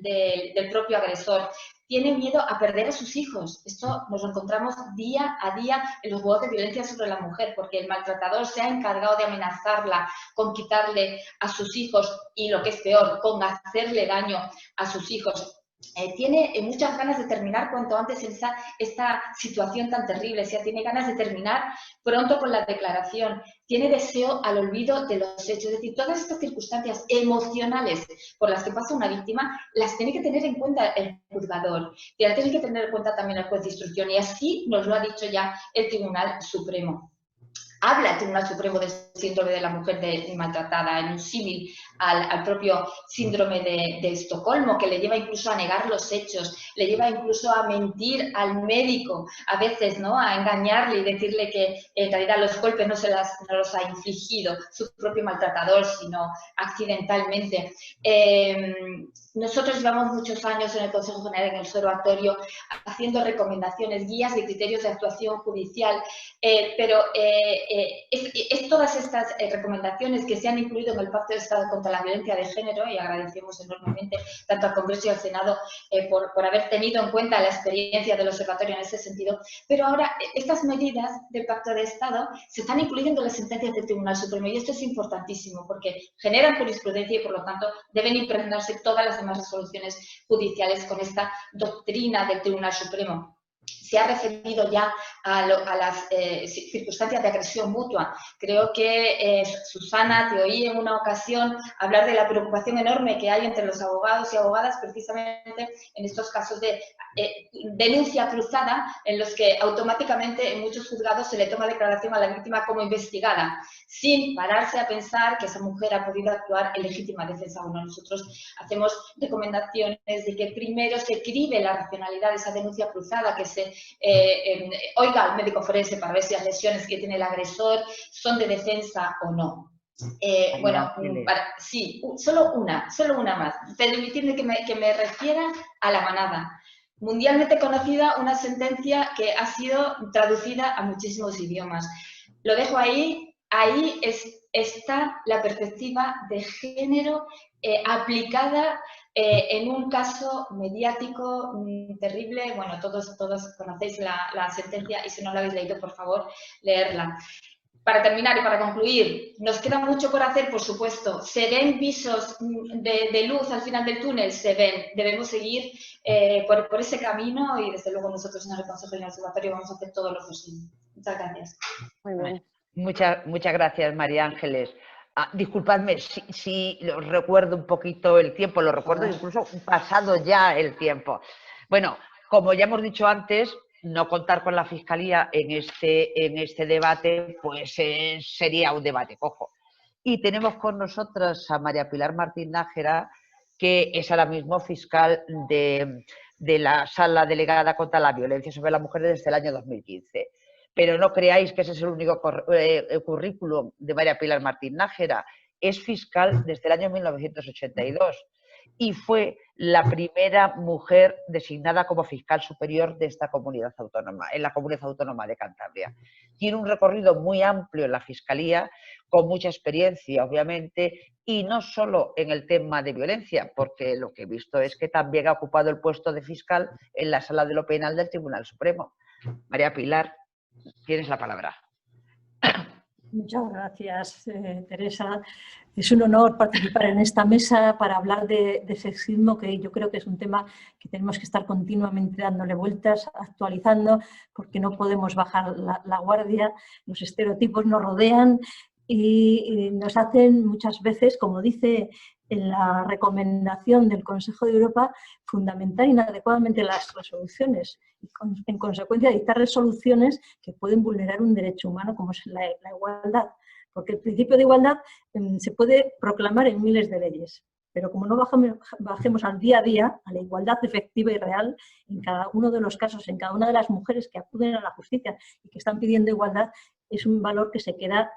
propio agresor. Tiene miedo a perder a sus hijos. Esto nos lo encontramos día a día en los juegos de violencia sobre la mujer, porque el maltratador se ha encargado de amenazarla con quitarle a sus hijos y, lo que es peor, con hacerle daño a sus hijos. tiene muchas ganas de terminar cuanto antes esta situación tan terrible, o sea, tiene ganas de terminar pronto con la declaración, tiene deseo al olvido de los hechos, es decir, todas estas circunstancias emocionales por las que pasa una víctima, las tiene que tener en cuenta el juzgador, las tiene que tener en cuenta también el juez de instrucción, y así nos lo ha dicho ya el Tribunal Supremo. Habla el Tribunal Supremo del síndrome de la mujer maltratada en un símil al propio síndrome de Estocolmo, que le lleva incluso a negar los hechos, le lleva incluso a mentir al médico, a veces, ¿no?, a engañarle y decirle que en realidad los golpes no los ha infligido su propio maltratador, sino accidentalmente. Nosotros llevamos muchos años en el Consejo General, en el Observatorio, haciendo recomendaciones, guías de criterios de actuación judicial, pero es todas estas recomendaciones que se han incluido en el Pacto de Estado contra la Violencia de Género, y agradecemos enormemente tanto al Congreso y al Senado por haber tenido en cuenta la experiencia del Observatorio en ese sentido, pero ahora estas medidas del Pacto de Estado se están incluyendo en las sentencias del Tribunal Supremo, y esto es importantísimo porque generan jurisprudencia y por lo tanto deben impregnarse todas las demás resoluciones judiciales con esta doctrina del Tribunal Supremo. Se ha referido ya a las circunstancias de agresión mutua. Creo que, Susana, te oí en una ocasión hablar de la preocupación enorme que hay entre los abogados y abogadas precisamente en estos casos de denuncia cruzada, en los que automáticamente en muchos juzgados se le toma declaración a la víctima como investigada, sin pararse a pensar que esa mujer ha podido actuar en legítima defensa o no. Nosotros hacemos recomendaciones de que primero se cribe la racionalidad de esa denuncia cruzada, que se oiga al médico forense para ver si las lesiones que tiene el agresor son de defensa o no. Bueno, sí, solo una más. Permitidme que me refiera a La Manada. Mundialmente conocida, una sentencia que ha sido traducida a muchísimos idiomas. Lo dejo ahí. Ahí está la perspectiva de género aplicada en un caso mediático terrible. Bueno, todos conocéis la sentencia, y si no la habéis leído, por favor, leerla. Para terminar y para concluir, nos queda mucho por hacer, por supuesto. ¿Se ven visos de luz al final del túnel? Se ven. Debemos seguir por ese camino, y desde luego nosotros en el Consejo y en el Observatorio vamos a hacer todo lo posible. Muchas gracias. Muy bien. Muchas gracias, María Ángeles. Disculpadme si lo recuerdo un poquito el tiempo, lo recuerdo incluso pasado ya el tiempo. Bueno, como ya hemos dicho antes, no contar con la Fiscalía en este debate, pues sería un debate cojo. Y tenemos con nosotras a María Pilar Martín Nájera, que es ahora mismo fiscal de la Sala Delegada contra la Violencia sobre la Mujer desde el año 2015. Pero no creáis que ese es el único currículum de María Pilar Martín Nájera. Es fiscal desde el año 1982 y fue la primera mujer designada como fiscal superior de esta comunidad autónoma, en la Comunidad Autónoma de Cantabria. Tiene un recorrido muy amplio en la Fiscalía, con mucha experiencia, obviamente, y no solo en el tema de violencia, porque lo que he visto es que también ha ocupado el puesto de fiscal en la Sala de lo Penal del Tribunal Supremo. María Pilar, tienes la palabra. Muchas gracias, Teresa. Es un honor participar en esta mesa para hablar de sexismo, que yo creo que es un tema que tenemos que estar continuamente dándole vueltas, actualizando, porque no podemos bajar la guardia. Los estereotipos nos rodean y nos hacen muchas veces, como dice en la recomendación del Consejo de Europa, fundamentar inadecuadamente las resoluciones y en consecuencia dictar resoluciones que pueden vulnerar un derecho humano como es la igualdad. Porque el principio de igualdad se puede proclamar en miles de leyes, pero como no bajemos al día a día, a la igualdad efectiva y real en cada uno de los casos, en cada una de las mujeres que acuden a la justicia y que están pidiendo igualdad, es un valor que se queda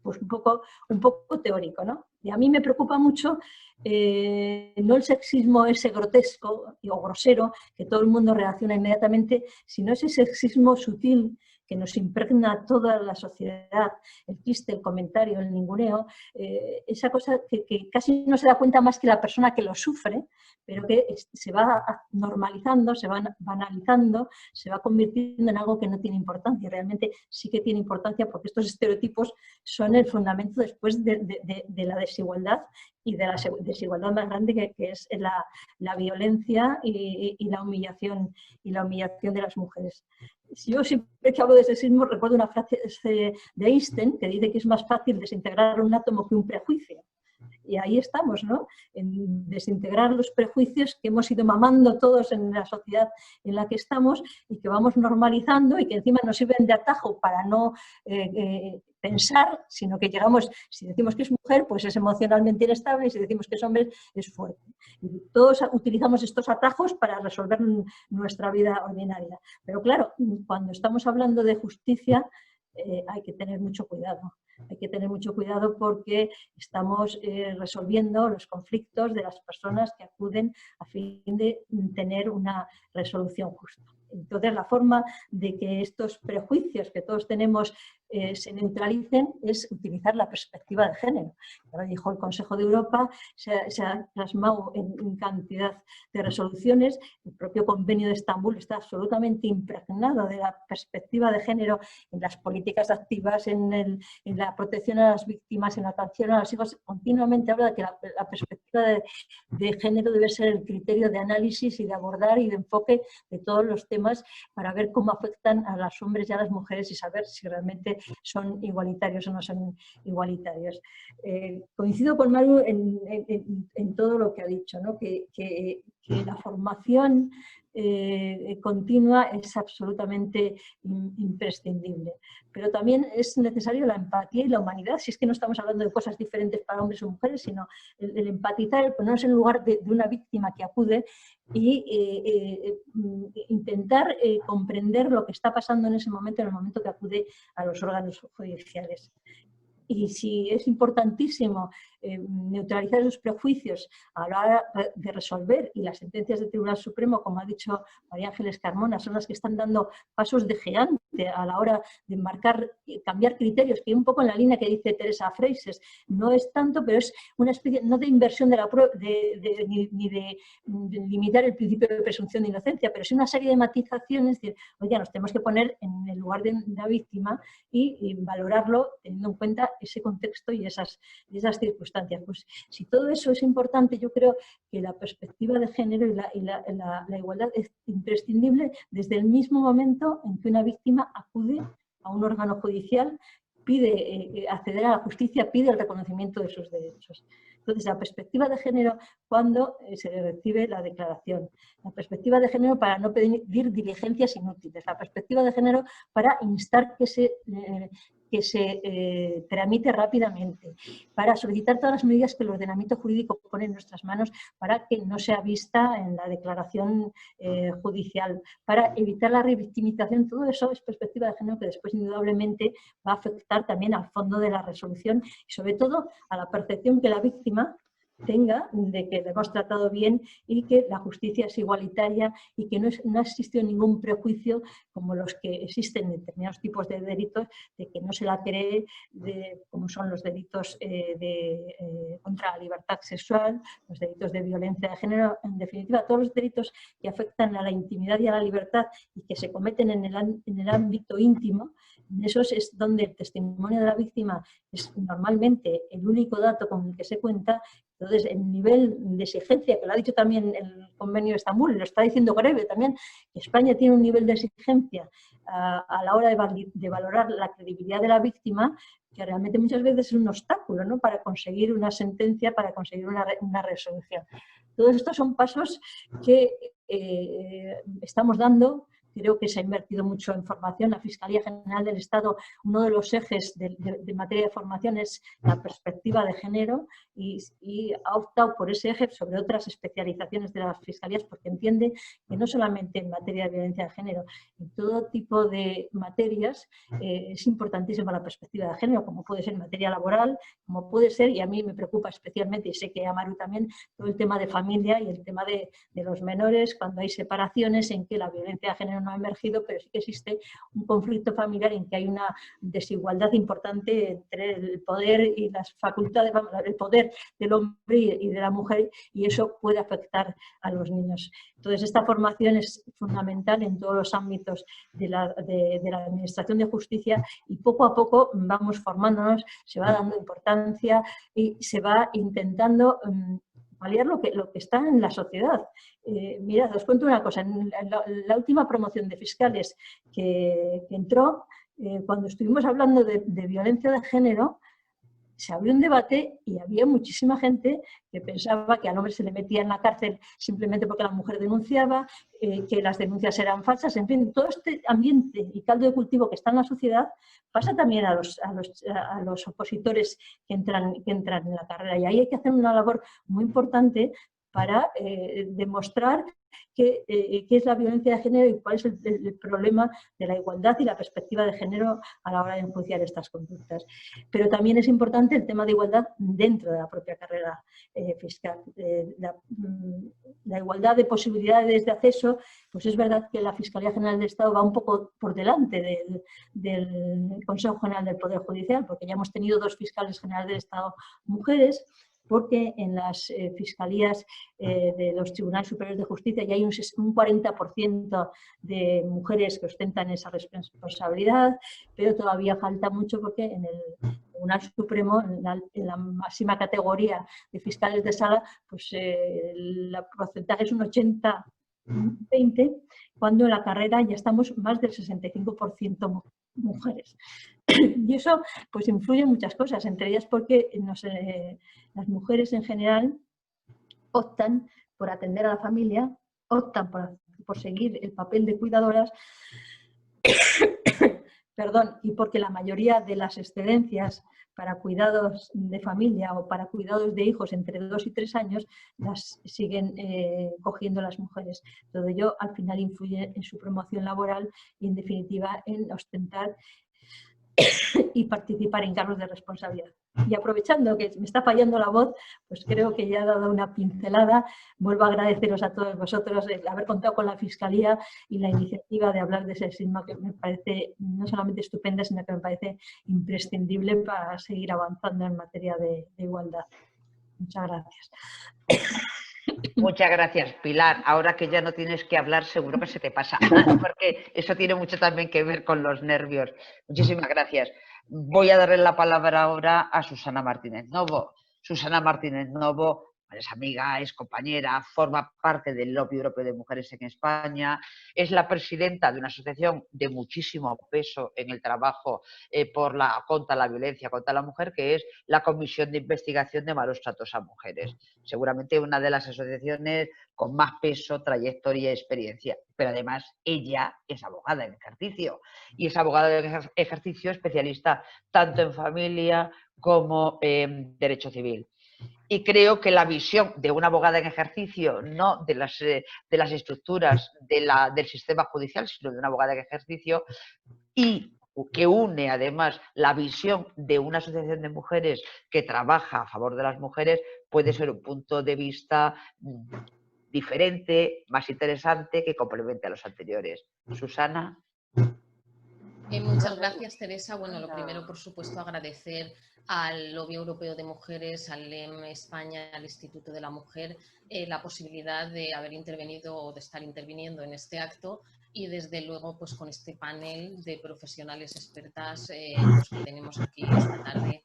pues un poco teórico, ¿no? Y a mí me preocupa mucho no el sexismo ese grotesco o grosero que todo el mundo reacciona inmediatamente, sino ese sexismo sutil que nos impregna a toda la sociedad, el chiste, el comentario, el ninguneo, esa cosa que casi no se da cuenta más que la persona que lo sufre, pero que se va normalizando, se va banalizando, se va convirtiendo en algo que no tiene importancia. Realmente sí que tiene importancia porque estos estereotipos son el fundamento después de la desigualdad y de la desigualdad más grande que es la violencia y la humillación de las mujeres. Yo siempre que hablo de sexismo recuerdo una frase de Einstein que dice que es más fácil desintegrar un átomo que un prejuicio. Y ahí estamos, ¿no? En desintegrar los prejuicios que hemos ido mamando todos en la sociedad en la que estamos y que vamos normalizando y que encima nos sirven de atajo para no pensar, sino que llegamos, si decimos que es mujer, pues es emocionalmente inestable, y si decimos que es hombre, es fuerte. Y todos utilizamos estos atajos para resolver nuestra vida ordinaria. Pero claro, cuando estamos hablando de justicia, hay que tener mucho cuidado. Hay que tener mucho cuidado porque estamos resolviendo los conflictos de las personas que acuden a fin de tener una resolución justa. Entonces, la forma de que estos prejuicios que todos tenemos se neutralicen es utilizar la perspectiva de género. Como dijo el Consejo de Europa, se ha plasmado en cantidad de resoluciones. El propio Convenio de Estambul está absolutamente impregnado de la perspectiva de género en las políticas activas, en la protección a las víctimas, en la atención a los hijos. Continuamente habla de que la perspectiva de género debe ser el criterio de análisis y de abordar y de enfoque de todos los temas para ver cómo afectan a los hombres y a las mujeres y saber si realmente son igualitarios o no son igualitarios. Coincido con Maru en todo lo que ha dicho, ¿no? que la formación continua es absolutamente imprescindible. Pero también es necesario la empatía y la humanidad, si es que no estamos hablando de cosas diferentes para hombres o mujeres, sino el empatizar, el ponernos en lugar de una víctima que acude y intentar comprender lo que está pasando en ese momento, en el momento que acude a los órganos judiciales. Y si es importantísimo neutralizar esos prejuicios a la hora de resolver, y las sentencias del Tribunal Supremo, como ha dicho María Ángeles Carmona, son las que están dando pasos de gigante a la hora de marcar, cambiar criterios, que un poco en la línea que dice Teresa Freixes, no es tanto, pero es una especie, no de inversión de la prueba, ni de limitar el principio de presunción de inocencia, pero sí una serie de matizaciones, de, oye, nos tenemos que poner en el lugar de la víctima y valorarlo teniendo en cuenta ese contexto y esas circunstancias. Pues si todo eso es importante, yo creo que la perspectiva de género y la igualdad es imprescindible desde el mismo momento en que una víctima acude a un órgano judicial, pide acceder a la justicia, pide el reconocimiento de sus derechos. Entonces, la perspectiva de género cuando se recibe la declaración, la perspectiva de género para no pedir diligencias inútiles, la perspectiva de género para instar que se tramite rápidamente, para solicitar todas las medidas que el ordenamiento jurídico pone en nuestras manos para que no sea vista en la declaración judicial, para evitar la revictimización. Todo eso es perspectiva de género que después indudablemente va a afectar también al fondo de la resolución y sobre todo a la percepción que la víctima tenga de que le hemos tratado bien y que la justicia es igualitaria y que no ha existido ningún prejuicio como los que existen en determinados tipos de delitos, de que no se la cree, como son los delitos contra la libertad sexual, los delitos de violencia de género, en definitiva todos los delitos que afectan a la intimidad y a la libertad y que se cometen en el ámbito íntimo. En esos es donde el testimonio de la víctima es normalmente el único dato con el que se cuenta. Entonces, el nivel de exigencia, que lo ha dicho también el Convenio de Estambul, lo está diciendo Greve también, que España tiene un nivel de exigencia a la hora de valorar la credibilidad de la víctima, que realmente muchas veces es un obstáculo, ¿no?, para conseguir una sentencia, para conseguir una resolución. Todos estos son pasos que estamos dando. Creo que se ha invertido mucho en formación. La Fiscalía General del Estado, uno de los ejes de materia de formación es la perspectiva de género y ha optado por ese eje sobre otras especializaciones de las fiscalías porque entiende que no solamente en materia de violencia de género, en todo tipo de materias es importantísima la perspectiva de género, como puede ser en materia laboral, como puede ser, y a mí me preocupa especialmente, y sé que a Maru también, todo el tema de familia y el tema de los menores, cuando hay separaciones en que la violencia de género género no ha emergido, pero sí que existe un conflicto familiar en que hay una desigualdad importante entre el poder y las facultades, el poder del hombre y de la mujer, y eso puede afectar a los niños. Entonces, esta formación es fundamental en todos los ámbitos de la Administración de Justicia, y poco a poco vamos formándonos, se va dando importancia y se va intentando paliar lo que está en la sociedad. Mirad, os cuento una cosa, en la última promoción de fiscales que entró, cuando estuvimos hablando de violencia de género, se abrió un debate y había muchísima gente que pensaba que al hombre se le metía en la cárcel simplemente porque la mujer denunciaba, que las denuncias eran falsas, en fin, todo este ambiente y caldo de cultivo que está en la sociedad pasa también a los opositores que entran en la carrera, y ahí hay que hacer una labor muy importante para demostrar qué es la violencia de género y cuál es el problema de la igualdad y la perspectiva de género a la hora de enjuiciar estas conductas. Pero también es importante el tema de igualdad dentro de la propia carrera fiscal. La igualdad de posibilidades de acceso, pues es verdad que la Fiscalía General del Estado va un poco por delante del Consejo General del Poder Judicial, porque ya hemos tenido 2 fiscales generales del Estado mujeres, porque en las fiscalías de los tribunales superiores de justicia ya hay un 40% de mujeres que ostentan esa responsabilidad, pero todavía falta mucho porque en el Tribunal Supremo, en la máxima categoría de fiscales de sala, pues el porcentaje es un 80-20, cuando en la carrera ya estamos más del 65% mujeres. Y eso pues influye en muchas cosas, entre ellas porque las mujeres en general optan por atender a la familia, optan por seguir el papel de cuidadoras, perdón, y porque la mayoría de las excedencias para cuidados de familia o para cuidados de hijos entre 2 y 3 años las siguen cogiendo las mujeres. Todo ello al final influye en su promoción laboral y en definitiva en ostentar y participar en cargos de responsabilidad. Y aprovechando que me está fallando la voz, pues creo que ya he dado una pincelada. Vuelvo a agradeceros a todos vosotros el haber contado con la Fiscalía y la iniciativa de hablar de sexismo, que me parece no solamente estupenda, sino que me parece imprescindible para seguir avanzando en materia de igualdad. Muchas gracias. Muchas gracias, Pilar. Ahora que ya no tienes que hablar, seguro que se te pasa, porque eso tiene mucho también que ver con los nervios. Muchísimas gracias. Voy a darle la palabra ahora a Susana Martínez Novo. Susana Martínez Novo es amiga, es compañera, forma parte del Lobby Europeo de Mujeres en España, es la presidenta de una asociación de muchísimo peso en el trabajo contra la violencia contra la mujer, que es la Comisión de Investigación de Malos Tratos a Mujeres. Seguramente una de las asociaciones con más peso, trayectoria y experiencia. Pero además ella es abogada en ejercicio, y es abogada en ejercicio especialista tanto en familia como en derecho civil. Y creo que la visión de una abogada en ejercicio, no de las estructuras del sistema judicial, sino de una abogada en ejercicio, y que une además la visión de una asociación de mujeres que trabaja a favor de las mujeres, puede ser un punto de vista diferente, más interesante, que complemente a los anteriores. Susana. Muchas gracias, Teresa. Bueno, lo primero, por supuesto, agradecer al Lobby Europeo de Mujeres, al LEM España, al Instituto de la Mujer, la posibilidad de haber intervenido o de estar interviniendo en este acto, y desde luego pues con este panel de profesionales expertas pues, que tenemos aquí esta tarde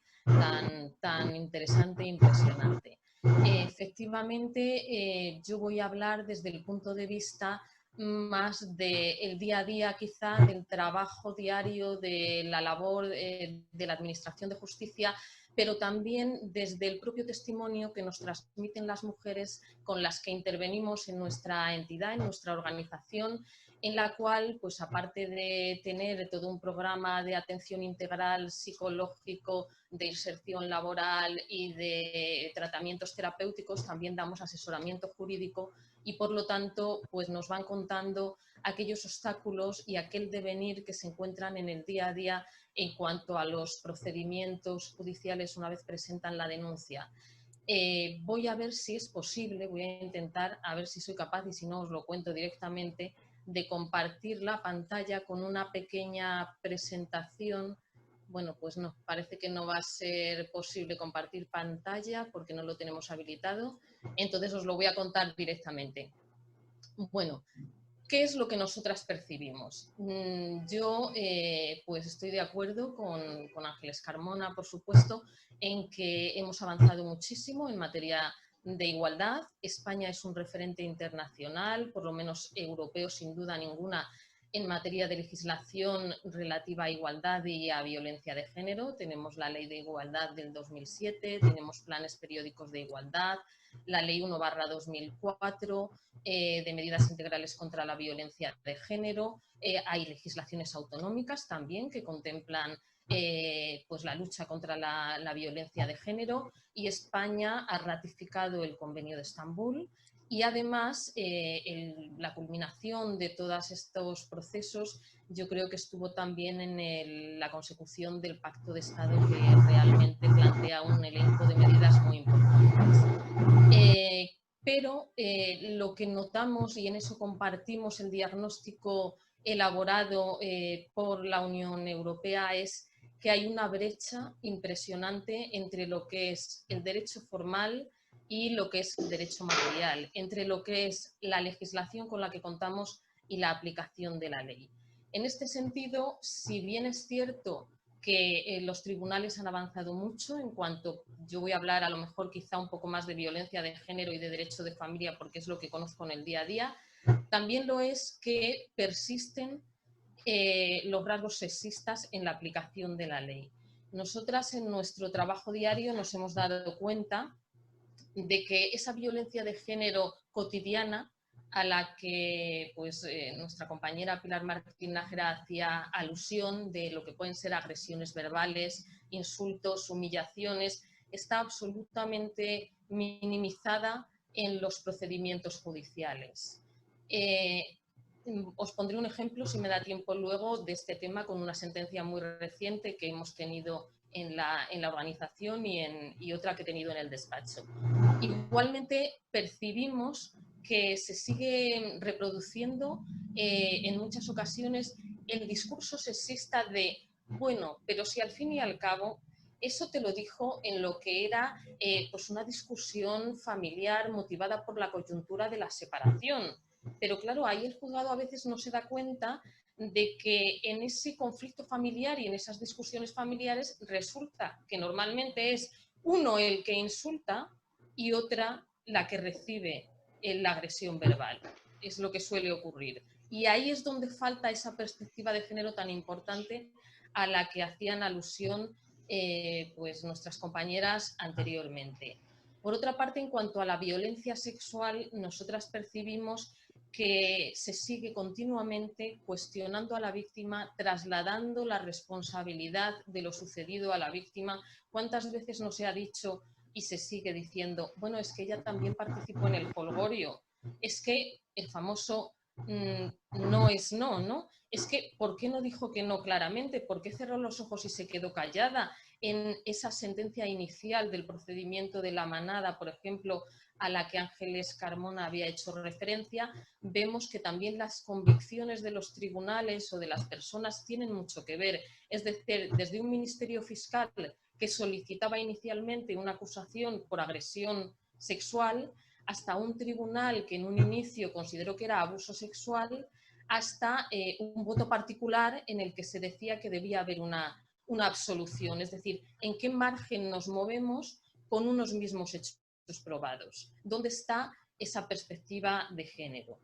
tan interesante e impresionante. Efectivamente, yo voy a hablar desde el punto de vista más del día a día, quizá del trabajo diario, de la labor de la Administración de Justicia, pero también desde el propio testimonio que nos transmiten las mujeres con las que intervenimos en nuestra entidad, en nuestra organización, en la cual, pues aparte de tener todo un programa de atención integral psicológico, de inserción laboral y de tratamientos terapéuticos, también damos asesoramiento jurídico, y por lo tanto pues nos van contando aquellos obstáculos y aquel devenir que se encuentran en el día a día en cuanto a los procedimientos judiciales una vez presentan la denuncia. Voy a ver si es posible, voy a intentar a ver si soy capaz, y si no os lo cuento directamente, de compartir la pantalla con una pequeña presentación. Bueno, pues no, parece que no va a ser posible compartir pantalla porque no lo tenemos habilitado, entonces os lo voy a contar directamente. Bueno, ¿qué es lo que nosotras percibimos? Yo pues estoy de acuerdo con Ángeles Carmona, por supuesto, en que hemos avanzado muchísimo en materia de igualdad. España es un referente internacional, por lo menos europeo sin duda ninguna, en materia de legislación relativa a igualdad y a violencia de género. Tenemos la Ley de Igualdad del 2007, tenemos planes periódicos de igualdad, la Ley 1/2004 de medidas integrales contra la violencia de género. Hay legislaciones autonómicas también que contemplan pues la lucha contra la violencia de género, y España ha ratificado el Convenio de Estambul. Y además, la culminación de todos estos procesos yo creo que estuvo también en la consecución del Pacto de Estado, que realmente plantea un elenco de medidas muy importantes. Pero lo que notamos, y en eso compartimos el diagnóstico elaborado por la Unión Europea, es que hay una brecha impresionante entre lo que es el derecho formal y lo que es el derecho material, entre lo que es la legislación con la que contamos y la aplicación de la ley. En este sentido, si bien es cierto que los tribunales han avanzado mucho en cuanto, yo voy a hablar a lo mejor quizá un poco más de violencia de género y de derecho de familia porque es lo que conozco en el día a día, también lo es que persisten los rasgos sexistas en la aplicación de la ley. Nosotras en nuestro trabajo diario nos hemos dado cuenta de que esa violencia de género cotidiana a la que pues, nuestra compañera Pilar Martín Nájera hacía alusión, de lo que pueden ser agresiones verbales, insultos, humillaciones, está absolutamente minimizada en los procedimientos judiciales. Os pondré un ejemplo, si me da tiempo luego, de este tema con una sentencia muy reciente que hemos tenido en la organización y otra que he tenido en el despacho. Igualmente percibimos que se sigue reproduciendo en muchas ocasiones el discurso sexista de, bueno, pero si al fin y al cabo eso te lo dijo en lo que era pues una discusión familiar motivada por la coyuntura de la separación. Pero claro, ahí el juzgado a veces no se da cuenta de que en ese conflicto familiar y en esas discusiones familiares resulta que normalmente es uno el que insulta y otra la que recibe la agresión verbal. Es lo que suele ocurrir. Y ahí es donde falta esa perspectiva de género tan importante a la que hacían alusión pues nuestras compañeras anteriormente. Por otra parte, en cuanto a la violencia sexual, nosotras percibimos que se sigue continuamente cuestionando a la víctima, trasladando la responsabilidad de lo sucedido a la víctima. ¿Cuántas veces no se ha dicho y se sigue diciendo, bueno, es que ella también participó en el jolgorio, es que el famoso no es no, ¿no? Es que, ¿por qué no dijo que no claramente? ¿Por qué cerró los ojos y se quedó callada? En esa sentencia inicial del procedimiento de la manada, por ejemplo, a la que Ángeles Carmona había hecho referencia, vemos que también las convicciones de los tribunales o de las personas tienen mucho que ver. Es decir, desde un ministerio fiscal que solicitaba inicialmente una acusación por agresión sexual, hasta un tribunal que en un inicio consideró que era abuso sexual, hasta un voto particular en el que se decía que debía haber una absolución. Es decir, ¿en qué margen nos movemos con unos mismos hechos probados? ¿Dónde está esa perspectiva de género?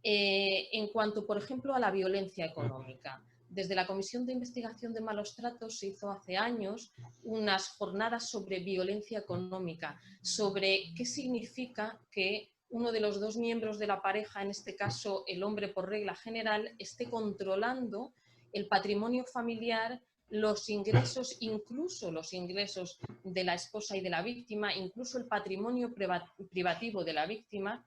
En cuanto, por ejemplo, a la violencia económica, desde la Comisión de Investigación de Malos Tratos se hizo hace años unas jornadas sobre violencia económica, sobre qué significa que uno de los dos miembros de la pareja, en este caso el hombre por regla general, esté controlando el patrimonio familiar, los ingresos, incluso los ingresos de la esposa y de la víctima, incluso el patrimonio privativo de la víctima,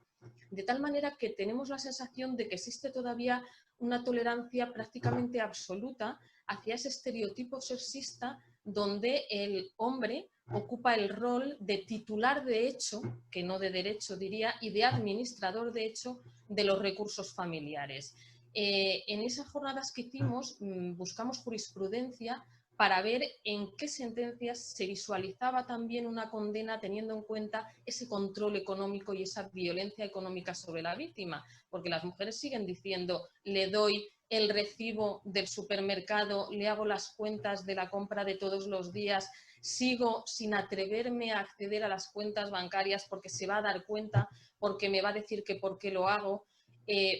de tal manera que tenemos la sensación de que existe todavía una tolerancia prácticamente absoluta hacia ese estereotipo sexista donde el hombre ocupa el rol de titular de hecho, que no de derecho diría, y de administrador de hecho de los recursos familiares. En esas jornadas que hicimos buscamos jurisprudencia para ver en qué sentencias se visualizaba también una condena teniendo en cuenta ese control económico y esa violencia económica sobre la víctima, porque las mujeres siguen diciendo, le doy el recibo del supermercado, le hago las cuentas de la compra de todos los días, sigo sin atreverme a acceder a las cuentas bancarias porque se va a dar cuenta, porque me va a decir que por qué lo hago.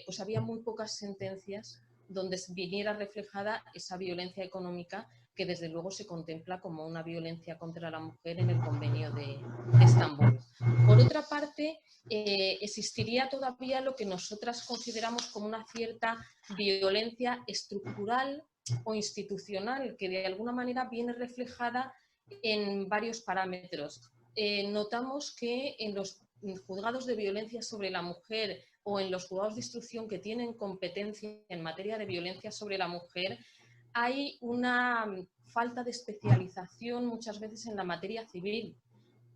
Pues había muy pocas sentencias donde viniera reflejada esa violencia económica que desde luego se contempla como una violencia contra la mujer en el Convenio de Estambul. Por otra parte, existiría todavía lo que nosotras consideramos como una cierta violencia estructural o institucional, que de alguna manera viene reflejada en varios parámetros. Notamos que en los juzgados de violencia sobre la mujer o en los juzgados de instrucción que tienen competencia en materia de violencia sobre la mujer, hay una falta de especialización muchas veces en la materia civil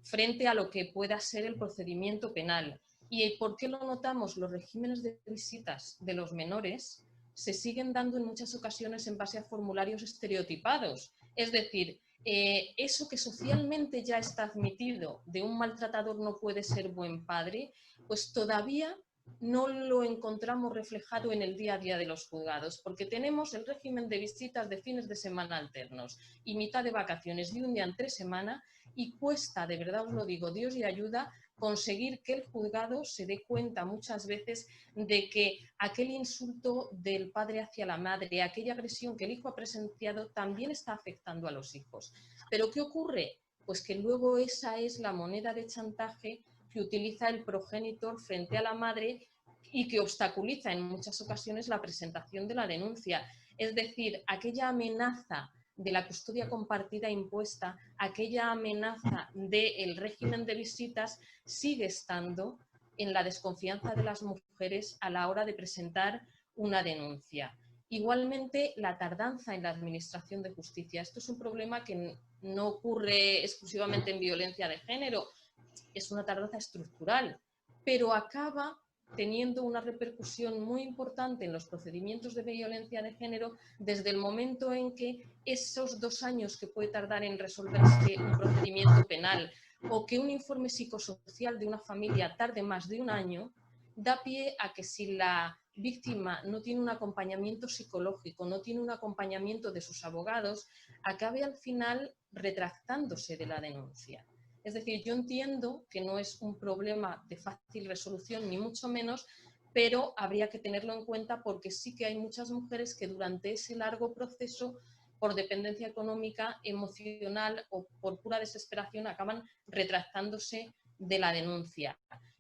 frente a lo que pueda ser el procedimiento penal. ¿Y por qué lo notamos? Los regímenes de visitas de los menores se siguen dando en muchas ocasiones en base a formularios estereotipados. Es decir, eso que socialmente ya está admitido de un maltratador no puede ser buen padre, pues todavía no lo encontramos reflejado en el día a día de los juzgados, porque tenemos el régimen de visitas de fines de semana alternos y mitad de vacaciones y un día entre semana, y cuesta, de verdad os lo digo, Dios y ayuda, conseguir que el juzgado se dé cuenta muchas veces de que aquel insulto del padre hacia la madre, aquella agresión que el hijo ha presenciado, también está afectando a los hijos. ¿Pero qué ocurre? Pues que luego esa es la moneda de chantaje que utiliza el progenitor frente a la madre y que obstaculiza en muchas ocasiones la presentación de la denuncia. Es decir, aquella amenaza de la custodia compartida impuesta, aquella amenaza del régimen de visitas sigue estando en la desconfianza de las mujeres a la hora de presentar una denuncia. Igualmente, la tardanza en la administración de justicia. Esto es un problema que no ocurre exclusivamente en violencia de género, es una tardanza estructural, pero acaba teniendo una repercusión muy importante en los procedimientos de violencia de género desde el momento en que esos 2 años que puede tardar en resolverse un procedimiento penal o que un informe psicosocial de una familia tarde más de 1 año, da pie a que si la víctima no tiene un acompañamiento psicológico, no tiene un acompañamiento de sus abogados, acabe al final retractándose de la denuncia. Es decir, yo entiendo que no es un problema de fácil resolución, ni mucho menos, pero habría que tenerlo en cuenta porque sí que hay muchas mujeres que durante ese largo proceso, por dependencia económica, emocional o por pura desesperación, acaban retractándose de la denuncia.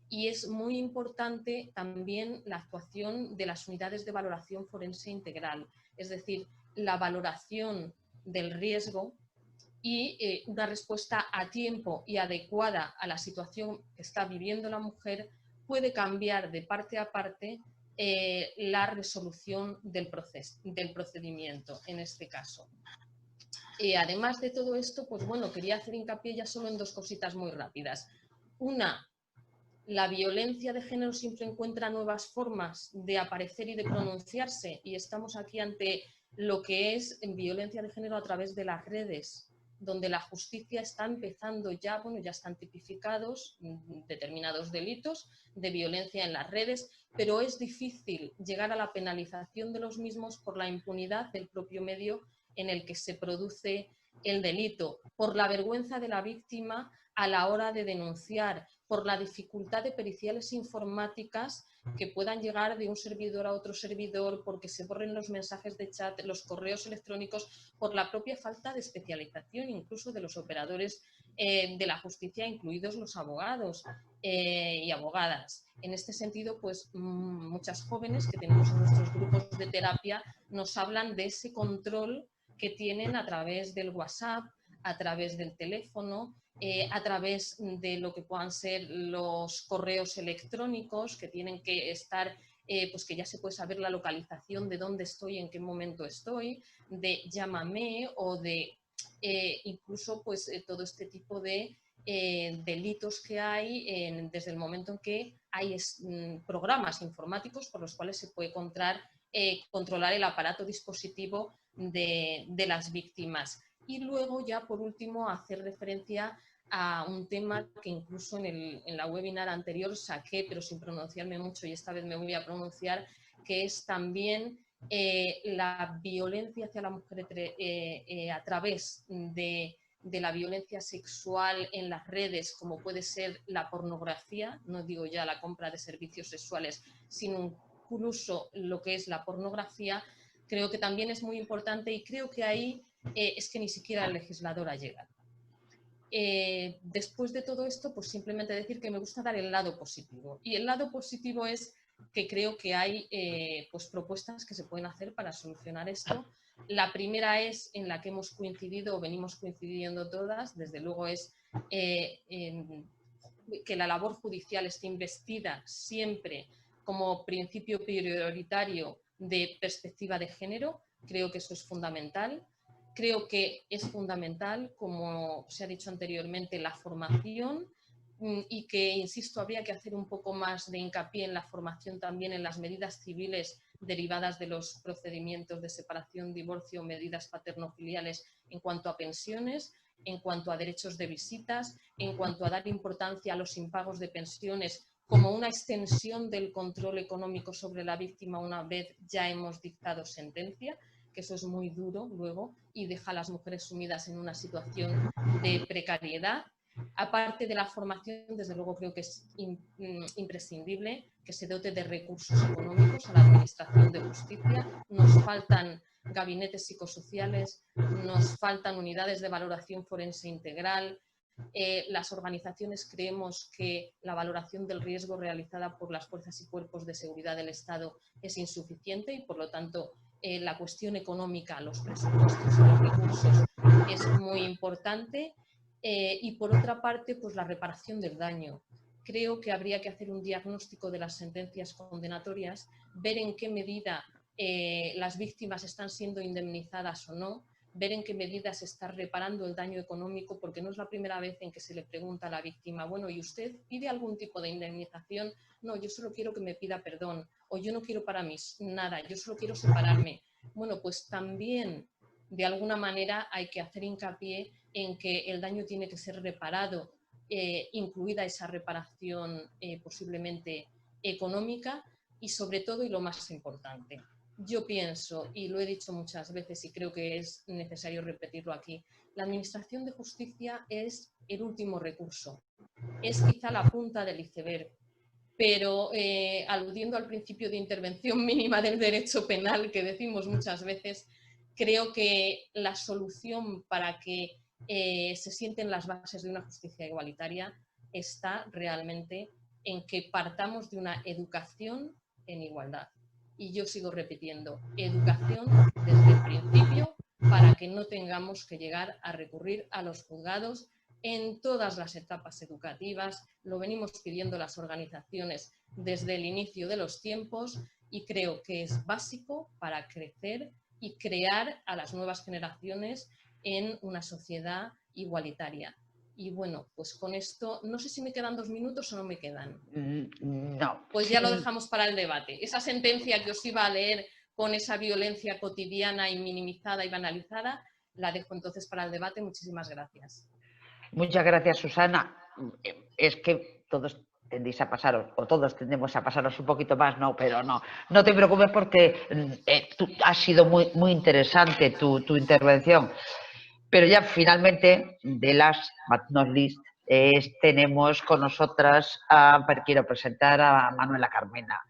Y es muy importante también la actuación de las unidades de valoración forense integral, es decir, la valoración del riesgo y una respuesta a tiempo y adecuada a la situación que está viviendo la mujer puede cambiar de parte a parte la resolución del procedimiento en este caso. Además de todo esto, pues bueno, quería hacer hincapié ya solo en 2 cositas muy rápidas. Una, la violencia de género siempre encuentra nuevas formas de aparecer y de pronunciarse, y estamos aquí ante lo que es violencia de género a través de las redes, donde la justicia está empezando ya, bueno, ya están tipificados determinados delitos de violencia en las redes, pero es difícil llegar a la penalización de los mismos por la impunidad del propio medio en el que se produce el delito, por la vergüenza de la víctima a la hora de denunciar, por la dificultad de periciales informáticas que puedan llegar de un servidor a otro servidor, porque se borren los mensajes de chat, los correos electrónicos, por la propia falta de especialización incluso de los operadores de la justicia, incluidos los abogados y abogadas. En este sentido, pues muchas jóvenes que tenemos en nuestros grupos de terapia nos hablan de ese control que tienen a través del WhatsApp, a través del teléfono, a través de lo que puedan ser los correos electrónicos que tienen que estar, pues que ya se puede saber la localización de dónde estoy, en qué momento estoy, de llámame o de incluso pues todo este tipo de delitos que hay desde el momento en que hay programas informáticos por los cuales se puede controlar el aparato dispositivo de las víctimas. Y luego ya por último hacer referencia a un tema que incluso en la webinar anterior saqué, pero sin pronunciarme mucho, y esta vez me voy a pronunciar, que es también la violencia hacia la mujer a través de la violencia sexual en las redes, como puede ser la pornografía, no digo ya la compra de servicios sexuales, sino incluso lo que es la pornografía. Creo que también es muy importante, y creo que ahí es que ni siquiera el legislador ha llegado. Después de todo esto, pues simplemente decir que me gusta dar el lado positivo. Y el lado positivo es que creo que hay pues propuestas que se pueden hacer para solucionar esto. La primera es en la que hemos coincidido, o venimos coincidiendo todas, desde luego es que la labor judicial esté investida siempre como principio prioritario de perspectiva de género. Creo que eso es fundamental. Creo que es fundamental, como se ha dicho anteriormente, la formación, y que, insisto, habría que hacer un poco más de hincapié en la formación también en las medidas civiles derivadas de los procedimientos de separación, divorcio, medidas paternofiliales en cuanto a pensiones, en cuanto a derechos de visitas, en cuanto a dar importancia a los impagos de pensiones como una extensión del control económico sobre la víctima una vez ya hemos dictado sentencia, que eso es muy duro luego y deja a las mujeres sumidas en una situación de precariedad. Aparte de la formación, desde luego creo que es imprescindible que se dote de recursos económicos a la Administración de Justicia. Nos faltan gabinetes psicosociales, nos faltan unidades de valoración forense integral. Las organizaciones creemos que la valoración del riesgo realizada por las fuerzas y cuerpos de seguridad del Estado es insuficiente y, por lo tanto, la cuestión económica, los presupuestos y los recursos es muy importante. Y por otra parte, pues la reparación del daño. Creo que habría que hacer un diagnóstico de las sentencias condenatorias, ver en qué medida las víctimas están siendo indemnizadas o no, ver en qué medida se está reparando el daño económico, porque no es la primera vez en que se le pregunta a la víctima, bueno, ¿y usted pide algún tipo de indemnización? No, yo solo quiero que me pida perdón, o yo no quiero para mí nada, yo solo quiero separarme. Bueno, pues también de alguna manera hay que hacer hincapié en que el daño tiene que ser reparado, incluida esa reparación posiblemente económica, y sobre todo, y lo más importante, yo pienso, y lo he dicho muchas veces y creo que es necesario repetirlo aquí, la Administración de Justicia es el último recurso, es quizá la punta del iceberg, pero aludiendo al principio de intervención mínima del derecho penal que decimos muchas veces, creo que la solución para que se sienten las bases de una justicia igualitaria está realmente en que partamos de una educación en igualdad. Y yo sigo repitiendo, educación desde el principio para que no tengamos que llegar a recurrir a los juzgados en todas las etapas educativas. Lo venimos pidiendo las organizaciones desde el inicio de los tiempos y creo que es básico para crecer y crear a las nuevas generaciones en una sociedad igualitaria. Y bueno, pues con esto, no sé si me quedan 2 minutos o no me quedan. No. Pues ya lo dejamos para el debate. Esa sentencia que os iba a leer con esa violencia cotidiana y minimizada y banalizada, la dejo entonces para el debate. Muchísimas gracias. Muchas gracias, Susana. Es que todos tendéis a pasaros, o todos tendemos a pasaros un poquito más, no, pero no te preocupes porque ha sido muy interesante tu intervención. Pero ya finalmente, de last but not least, tenemos con nosotras, quiero presentar a Manuela Carmena.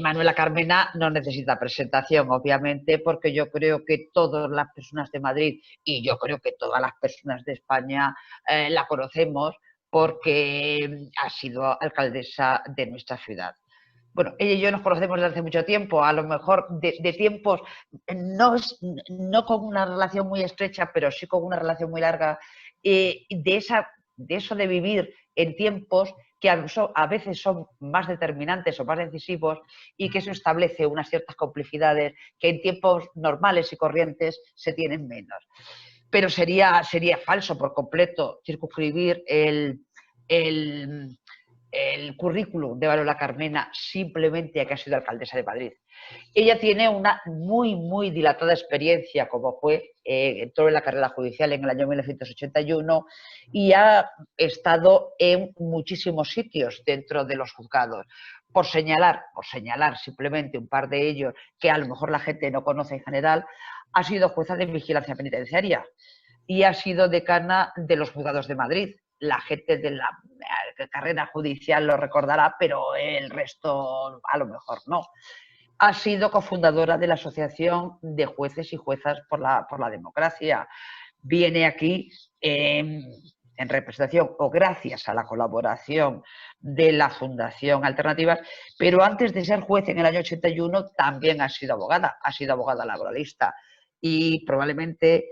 Manuela Carmena no necesita presentación, obviamente, porque yo creo que todas las personas de Madrid y yo creo que todas las personas de España la conocemos porque ha sido alcaldesa de nuestra ciudad. Bueno, ella y yo nos conocemos desde hace mucho tiempo, a lo mejor de tiempos, no con una relación muy estrecha, pero sí con una relación muy larga, de eso de vivir en tiempos que a veces son más determinantes o más decisivos y que eso establece unas ciertas complicidades que en tiempos normales y corrientes se tienen menos. Pero sería falso por completo circunscribir el currículum de Manuela Carmena simplemente a que ha sido alcaldesa de Madrid. Ella tiene una muy dilatada experiencia como juez, entró en la carrera judicial en el año 1981 y ha estado en muchísimos sitios dentro de los juzgados. Por señalar simplemente un par de ellos que a lo mejor la gente no conoce en general, ha sido jueza de vigilancia penitenciaria y ha sido decana de los juzgados de Madrid. La gente de la carrera judicial lo recordará, pero el resto a lo mejor no. Ha sido cofundadora de la Asociación de Jueces y Juezas por la Democracia. Viene aquí en representación o gracias a la colaboración de la Fundación Alternativas, pero antes de ser juez en el año 81 también ha sido abogada laboralista y probablemente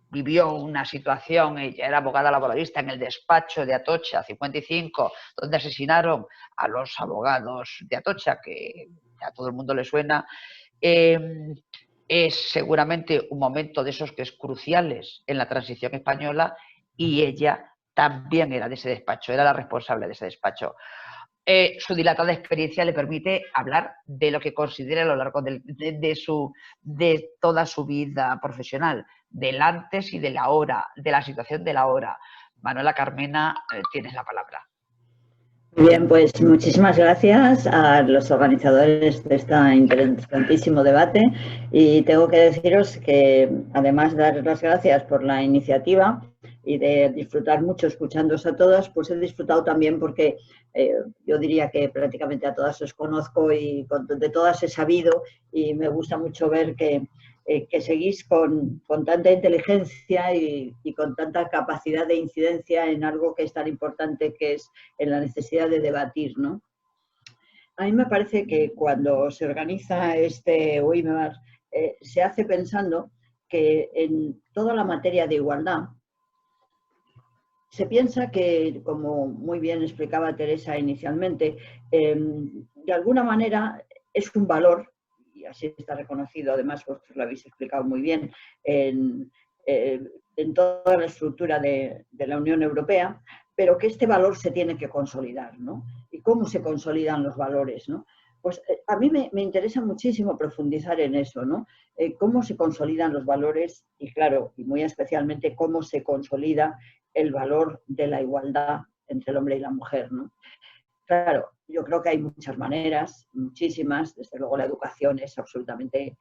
vivió una situación, ella era abogada laboralista en el despacho de Atocha 55, donde asesinaron a los abogados de Atocha, que a todo el mundo le suena. Es seguramente un momento de esos que es cruciales en la transición española y ella también era de ese despacho, era la responsable de ese despacho. Su dilatada experiencia le permite hablar de lo que considera a lo largo de toda su vida profesional, del antes y de la hora, de la situación de la hora. Manuela Carmena, tienes la palabra. Muy bien, pues muchísimas gracias a los organizadores de este interesantísimo debate y tengo que deciros que además de dar las gracias por la iniciativa y de disfrutar mucho escuchándoos a todas, pues he disfrutado también porque yo diría que prácticamente a todas os conozco y de todas he sabido y me gusta mucho ver que seguís con tanta inteligencia y con tanta capacidad de incidencia en algo que es tan importante, que es en la necesidad de debatir, ¿no? A mí me parece que cuando se organiza este webinar se hace pensando que en toda la materia de igualdad se piensa que, como muy bien explicaba Teresa inicialmente, de alguna manera es un valor, y así está reconocido, además vosotros lo habéis explicado muy bien, en toda la estructura de la Unión Europea, pero que este valor se tiene que consolidar, ¿no? ¿Y cómo se consolidan los valores, ¿no? Pues a mí me interesa muchísimo profundizar en eso, ¿no? Cómo se consolidan los valores y, claro, y muy especialmente cómo se consolida el valor de la igualdad entre el hombre y la mujer, ¿no? Claro, yo creo que hay muchas maneras, muchísimas, desde luego la educación es absolutamente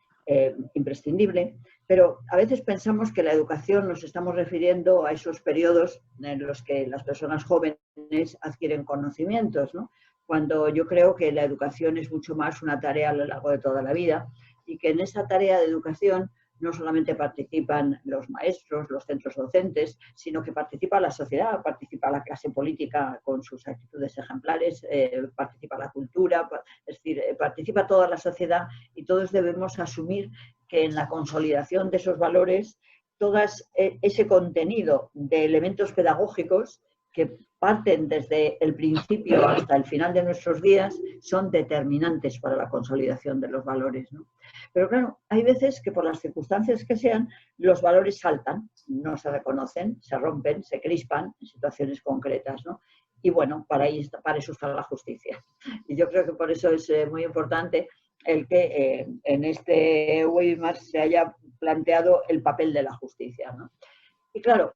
imprescindible, pero a veces pensamos que la educación nos estamos refiriendo a esos periodos en los que las personas jóvenes adquieren conocimientos, ¿no? Cuando yo creo que la educación es mucho más una tarea a lo largo de toda la vida y que en esa tarea de educación no solamente participan los maestros, los centros docentes, sino que participa la sociedad, participa la clase política con sus actitudes ejemplares, participa la cultura, es decir, participa toda la sociedad y todos debemos asumir que en la consolidación de esos valores, todo ese contenido de elementos pedagógicos que parten desde el principio hasta el final de nuestros días son determinantes para la consolidación de los valores, ¿no? Pero claro, hay veces que por las circunstancias que sean, los valores saltan, no se reconocen, se rompen, se crispan en situaciones concretas, ¿no? Y bueno, para eso está la justicia. Y yo creo que por eso es muy importante el que en este webinar se haya planteado el papel de la justicia, ¿no? Y claro,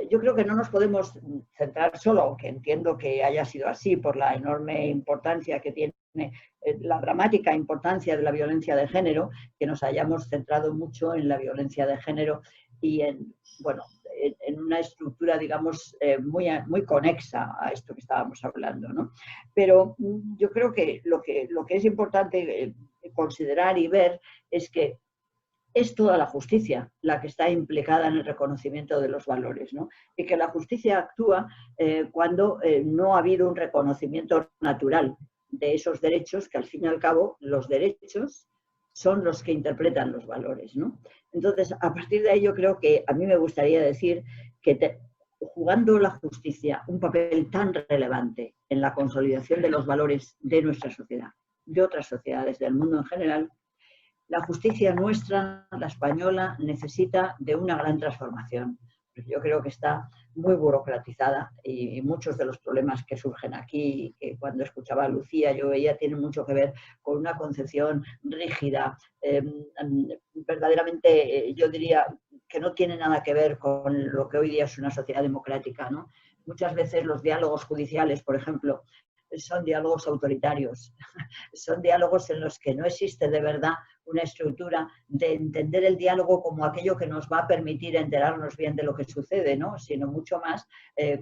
yo creo que no nos podemos centrar solo, aunque entiendo que haya sido así por la enorme importancia que tiene, la dramática importancia de la violencia de género, que nos hayamos centrado mucho en la violencia de género y en una estructura, digamos, muy conexa a esto que estábamos hablando, ¿no? Pero yo creo que lo que es importante considerar y ver es que es toda la justicia la que está implicada en el reconocimiento de los valores, ¿no? Y que la justicia actúa cuando no ha habido un reconocimiento natural de esos derechos, que al fin y al cabo los derechos son los que interpretan los valores, ¿no? Entonces, a partir de ahí yo creo que a mí me gustaría decir que jugando la justicia un papel tan relevante en la consolidación de los valores de nuestra sociedad, de otras sociedades, del mundo en general, la justicia nuestra, la española, necesita de una gran transformación. Yo creo que está muy burocratizada y muchos de los problemas que surgen aquí, que cuando escuchaba a Lucía yo veía, tienen mucho que ver con una concepción rígida, verdaderamente yo diría que no tiene nada que ver con lo que hoy día es una sociedad democrática, ¿no? Muchas veces los diálogos judiciales, por ejemplo, son diálogos autoritarios, son diálogos en los que no existe de verdad una estructura de entender el diálogo como aquello que nos va a permitir enterarnos bien de lo que sucede, ¿no? Sino mucho más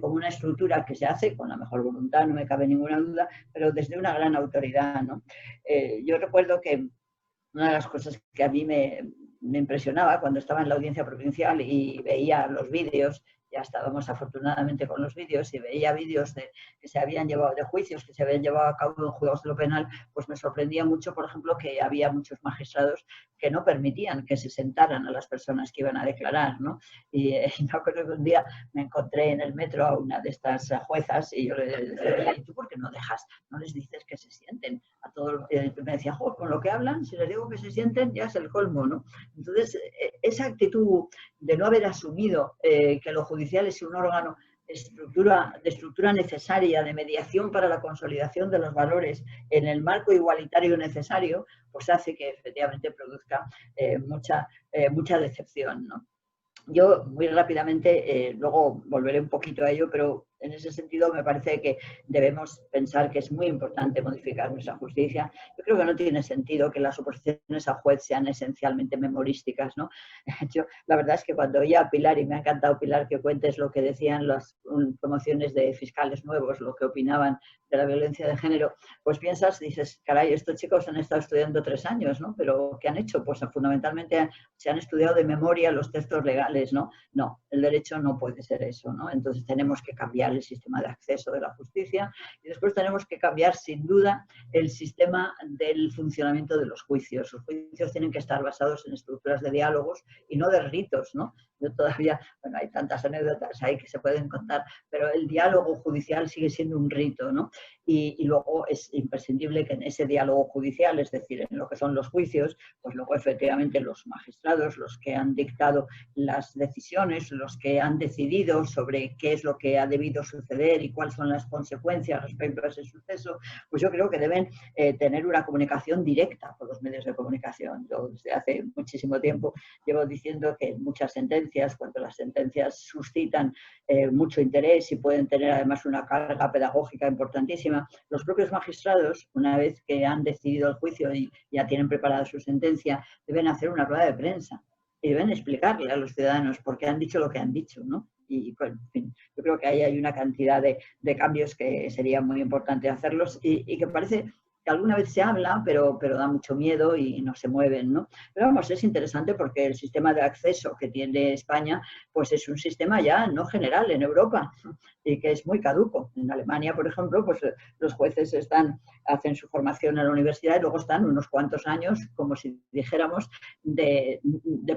como una estructura que se hace con la mejor voluntad, no me cabe ninguna duda, pero desde una gran autoridad, ¿no? Yo recuerdo que una de las cosas que a mí me impresionaba cuando estaba en la audiencia provincial y veía los vídeos, ya estábamos afortunadamente con los vídeos, y veía vídeos que se habían llevado, de juicios que se habían llevado a cabo en juzgados de lo penal, pues me sorprendía mucho, por ejemplo, que había muchos magistrados que no permitían que se sentaran a las personas que iban a declarar, ¿no? Y me acuerdo que un día me encontré en el metro a una de estas juezas y yo le decía, ¿y tú por qué no dejas? ¿No les dices que se sienten? A todos, me decía, con lo que hablan, si les digo que se sienten, ya es el colmo, ¿no? Entonces, esa actitud de no haber asumido que lo judicial es un órgano de estructura necesaria, de mediación para la consolidación de los valores en el marco igualitario necesario, pues hace que efectivamente produzca mucha decepción, ¿no? Yo muy rápidamente, luego volveré un poquito a ello, pero en ese sentido me parece que debemos pensar que es muy importante modificar nuestra justicia. Yo creo que no tiene sentido que las oposiciones a juez sean esencialmente memorísticas, ¿no? Yo, la verdad es que cuando oía a Pilar, y me ha encantado, Pilar, que cuentes lo que decían las promociones de fiscales nuevos, lo que opinaban de la violencia de género, pues piensas, dices, caray, estos chicos han estado estudiando 3 años, ¿no? Pero ¿qué han hecho? Pues fundamentalmente se han estudiado de memoria los textos legales, ¿no? No, el derecho no puede ser eso, ¿no? Entonces tenemos que cambiar el sistema de acceso de la justicia y después tenemos que cambiar sin duda el sistema del funcionamiento de los juicios. Los juicios tienen que estar basados en estructuras de diálogos y no de ritos, ¿no? Yo todavía, bueno, hay tantas anécdotas ahí que se pueden contar, pero el diálogo judicial sigue siendo un rito, ¿no? Y luego es imprescindible que en ese diálogo judicial, es decir, en lo que son los juicios, pues luego efectivamente los magistrados, los que han dictado las decisiones, los que han decidido sobre qué es lo que ha debido suceder y cuáles son las consecuencias respecto a ese suceso, pues yo creo que deben tener una comunicación directa con los medios de comunicación. Yo desde hace muchísimo tiempo llevo diciendo que muchas sentencias, cuando las sentencias suscitan mucho interés y pueden tener además una carga pedagógica importantísima, los propios magistrados, una vez que han decidido el juicio y ya tienen preparada su sentencia, deben hacer una rueda de prensa y deben explicarle a los ciudadanos por qué han dicho lo que han dicho, ¿no? Y bueno, en fin, yo creo que ahí hay una cantidad de cambios que sería muy importante hacerlos y que parece que alguna vez se habla, pero da mucho miedo y no se mueven, ¿no? Pero vamos, es interesante porque el sistema de acceso que tiene España, pues es un sistema ya no general en Europa y que es muy caduco. En Alemania, por ejemplo, pues los jueces hacen su formación en la universidad y luego están unos cuantos años, como si dijéramos, de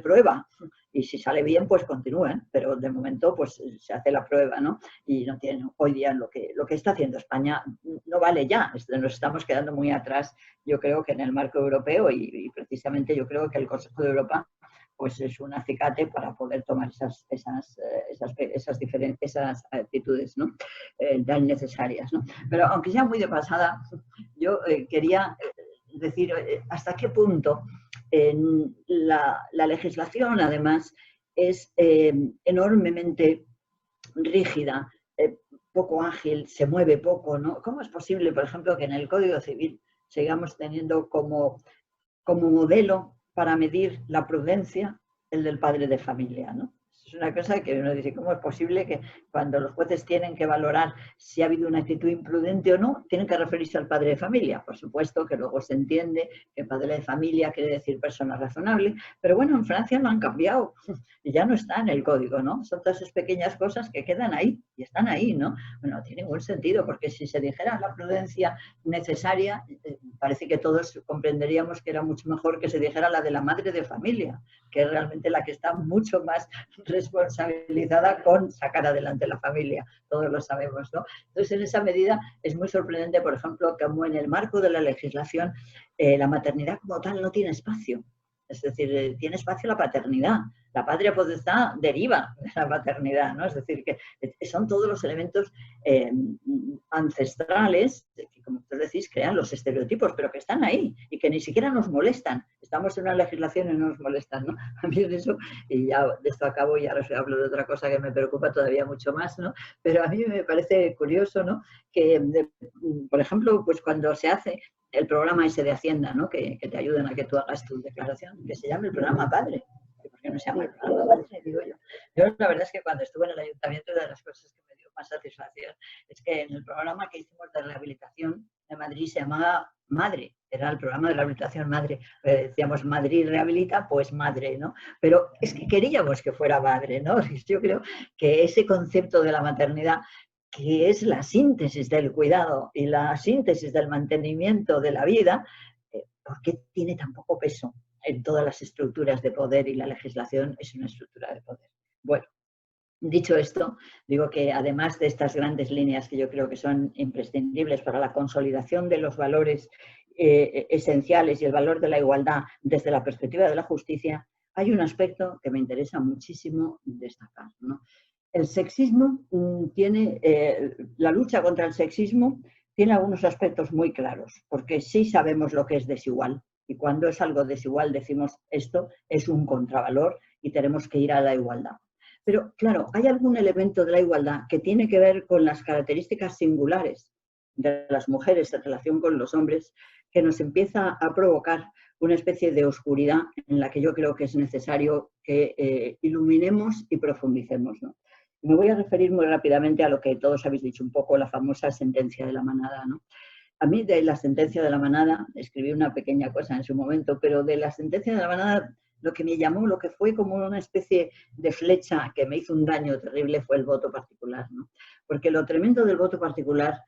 prueba. Y si sale bien, pues continúen, pero de momento pues se hace la prueba, ¿no? Y no tienen hoy día lo que está haciendo España no vale ya, nos estamos quedando muy atrás, yo creo que en el marco europeo y precisamente yo creo que el Consejo de Europa pues es un acicate para poder tomar esas actitudes, ¿no? Tan necesarias, ¿no? Pero aunque sea muy de pasada, yo quería decir hasta qué punto la legislación, además, es enormemente rígida, poco ágil, se mueve poco, ¿no? ¿Cómo es posible, por ejemplo, que en el Código Civil sigamos teniendo como modelo para medir la prudencia el del padre de familia, ¿no? Es una cosa que uno dice, ¿cómo es posible que cuando los jueces tienen que valorar si ha habido una actitud imprudente o no, tienen que referirse al padre de familia? Por supuesto que luego se entiende que padre de familia quiere decir persona razonable, pero bueno, en Francia lo han cambiado y ya no está en el código, ¿no? Son todas esas pequeñas cosas que quedan ahí y están ahí, ¿no? Bueno, no tiene ningún sentido, porque si se dijera la prudencia necesaria, parece que todos comprenderíamos que era mucho mejor que se dijera la de la madre de familia, que es realmente la que está mucho más responsabilizada con sacar adelante la familia, todos lo sabemos, ¿no? Entonces, en esa medida es muy sorprendente, por ejemplo, como en el marco de la legislación la maternidad como tal no tiene espacio. Es decir, tiene espacio la paternidad. La patria potestad deriva de la paternidad, ¿no? Es decir, que son todos los elementos ancestrales que, como ustedes decís, crean los estereotipos, pero que están ahí y que ni siquiera nos molestan. Estamos en una legislación y no nos molestan, ¿no? A mí es eso, y ya de esto acabo y ahora os hablo de otra cosa que me preocupa todavía mucho más, ¿no? Pero a mí me parece curioso, ¿no? Que, por ejemplo, pues cuando se hace el programa ese de Hacienda, ¿no? Que te ayudan a que tú hagas tu declaración, que se llame el programa Padre. ¿Por qué no se llama el programa Padre? Digo yo. Yo la verdad es que cuando estuve en el ayuntamiento, una de las cosas que me dio más satisfacción es que en el programa que hicimos de rehabilitación de Madrid se llamaba Madre, era el programa de rehabilitación Madre. Decíamos Madrid rehabilita, pues Madre, ¿no? Pero es que queríamos que fuera Madre, ¿no? Yo creo que ese concepto de la maternidad, que es la síntesis del cuidado y la síntesis del mantenimiento de la vida, ¿por qué tiene tan poco peso en todas las estructuras de poder? Y la legislación es una estructura de poder. Bueno, dicho esto, digo que además de estas grandes líneas que yo creo que son imprescindibles para la consolidación de los valores esenciales y el valor de la igualdad desde la perspectiva de la justicia, hay un aspecto que me interesa muchísimo destacar, ¿no? El sexismo tiene, la lucha contra el sexismo tiene algunos aspectos muy claros, porque sí sabemos lo que es desigual, y cuando es algo desigual decimos esto es un contravalor y tenemos que ir a la igualdad. Pero claro, hay algún elemento de la igualdad que tiene que ver con las características singulares de las mujeres en relación con los hombres, que nos empieza a provocar una especie de oscuridad en la que yo creo que es necesario que iluminemos y profundicemos, ¿no? Me voy a referir muy rápidamente a lo que todos habéis dicho un poco, la famosa sentencia de la manada, ¿no? A mí de la sentencia de la manada, escribí una pequeña cosa en su momento, pero de la sentencia de la manada lo que me llamó, lo que fue como una especie de flecha que me hizo un daño terrible fue el voto particular, ¿no? Porque lo tremendo del voto particular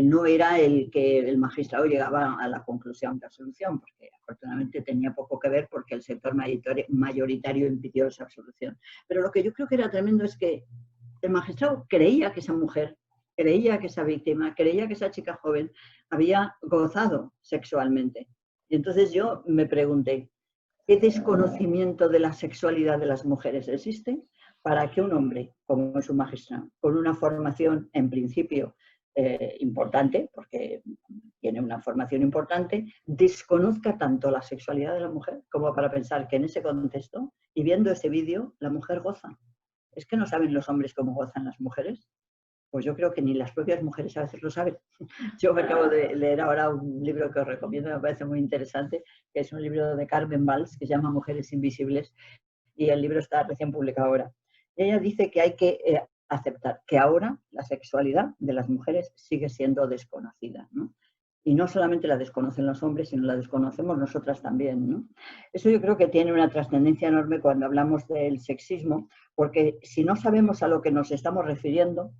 no era el que el magistrado llegaba a la conclusión de absolución, porque afortunadamente tenía poco que ver porque el sector mayoritario impidió esa absolución. Pero lo que yo creo que era tremendo es que el magistrado creía que esa mujer, creía que esa víctima, creía que esa chica joven había gozado sexualmente. Y entonces yo me pregunté, ¿qué desconocimiento de la sexualidad de las mujeres existe para que un hombre, como es un magistrado, con una formación en principio importante, porque tiene una formación importante, desconozca tanto la sexualidad de la mujer como para pensar que en ese contexto y viendo ese vídeo la mujer goza? ¿Es que no saben los hombres cómo gozan las mujeres? Pues yo creo que ni las propias mujeres a veces lo saben. Yo acabo de leer ahora un libro que os recomiendo, me parece muy interesante, que es un libro de Carmen Valls que se llama Mujeres Invisibles, y el libro está recién publicado ahora. Ella dice que hay que aceptar que ahora la sexualidad de las mujeres sigue siendo desconocida, ¿no? Y no solamente la desconocen los hombres, sino la desconocemos nosotras también, ¿no? Eso yo creo que tiene una trascendencia enorme cuando hablamos del sexismo, porque si no sabemos a lo que nos estamos refiriendo,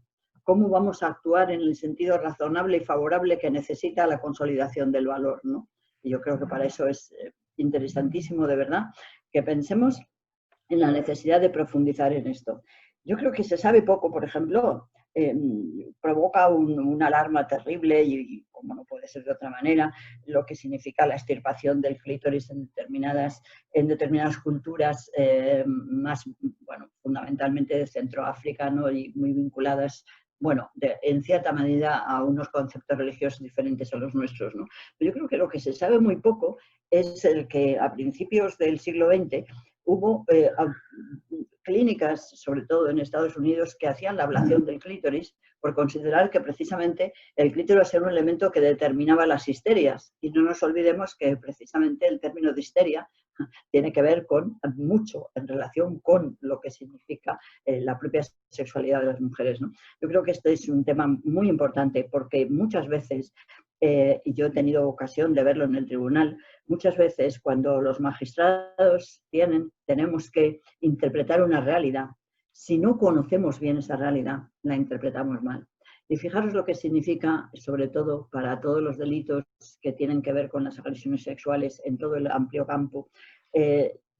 ¿cómo vamos a actuar en el sentido razonable y favorable que necesita la consolidación del valor, ¿no? Y yo creo que para eso es interesantísimo, de verdad, que pensemos en la necesidad de profundizar en esto. Yo creo que se sabe poco, por ejemplo, provoca una alarma terrible y, como no puede ser de otra manera, lo que significa la extirpación del clítoris en determinadas culturas más, bueno, fundamentalmente de Centroáfrica, ¿no? Y muy vinculadas, bueno, en cierta medida a unos conceptos religiosos diferentes a los nuestros, ¿no? Pero yo creo que lo que se sabe muy poco es el que a principios del siglo XX hubo clínicas, sobre todo en Estados Unidos, que hacían la ablación del clítoris por considerar que precisamente el clítoris era un elemento que determinaba las histerias. Y no nos olvidemos que precisamente el término de histeria tiene que ver con mucho en relación con lo que significa la propia sexualidad de las mujeres, ¿no? Yo creo que este es un tema muy importante porque muchas veces, y yo he tenido ocasión de verlo en el tribunal, muchas veces cuando los magistrados tenemos que interpretar una realidad, si no conocemos bien esa realidad, la interpretamos mal. Y fijaros lo que significa, sobre todo para todos los delitos que tienen que ver con las agresiones sexuales en todo el amplio campo,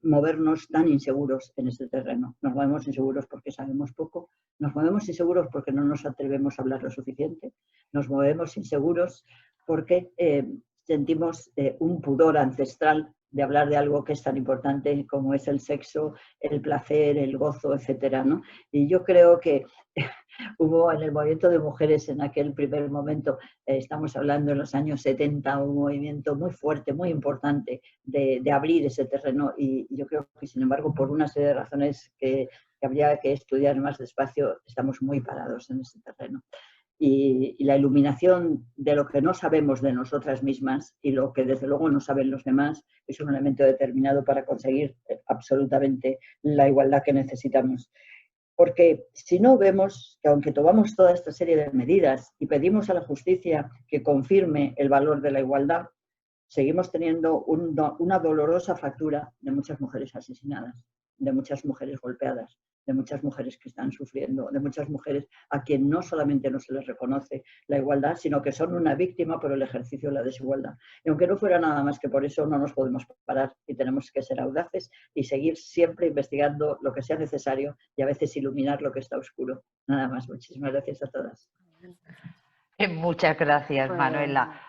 movernos tan inseguros en este terreno. Nos movemos inseguros porque sabemos poco, nos movemos inseguros porque no nos atrevemos a hablar lo suficiente, nos movemos inseguros porque sentimos un pudor ancestral de hablar de algo que es tan importante como es el sexo, el placer, el gozo, etcétera, ¿no? Y yo creo que hubo en el movimiento de mujeres en aquel primer momento, estamos hablando en los años 70, un movimiento muy fuerte, muy importante de abrir ese terreno, y yo creo que, sin embargo, por una serie de razones que habría que estudiar más despacio, estamos muy parados en ese terreno. Y la iluminación de lo que no sabemos de nosotras mismas y lo que desde luego no saben los demás es un elemento determinado para conseguir absolutamente la igualdad que necesitamos. Porque si no, vemos que aunque tomamos toda esta serie de medidas y pedimos a la justicia que confirme el valor de la igualdad, seguimos teniendo una dolorosa factura de muchas mujeres asesinadas, de muchas mujeres golpeadas, de muchas mujeres que están sufriendo, de muchas mujeres a quien no solamente no se les reconoce la igualdad, sino que son una víctima por el ejercicio de la desigualdad. Y aunque no fuera nada más que por eso, no nos podemos parar y tenemos que ser audaces y seguir siempre investigando lo que sea necesario y a veces iluminar lo que está oscuro. Nada más. Muchísimas gracias a todas. Muchas gracias, Manuela.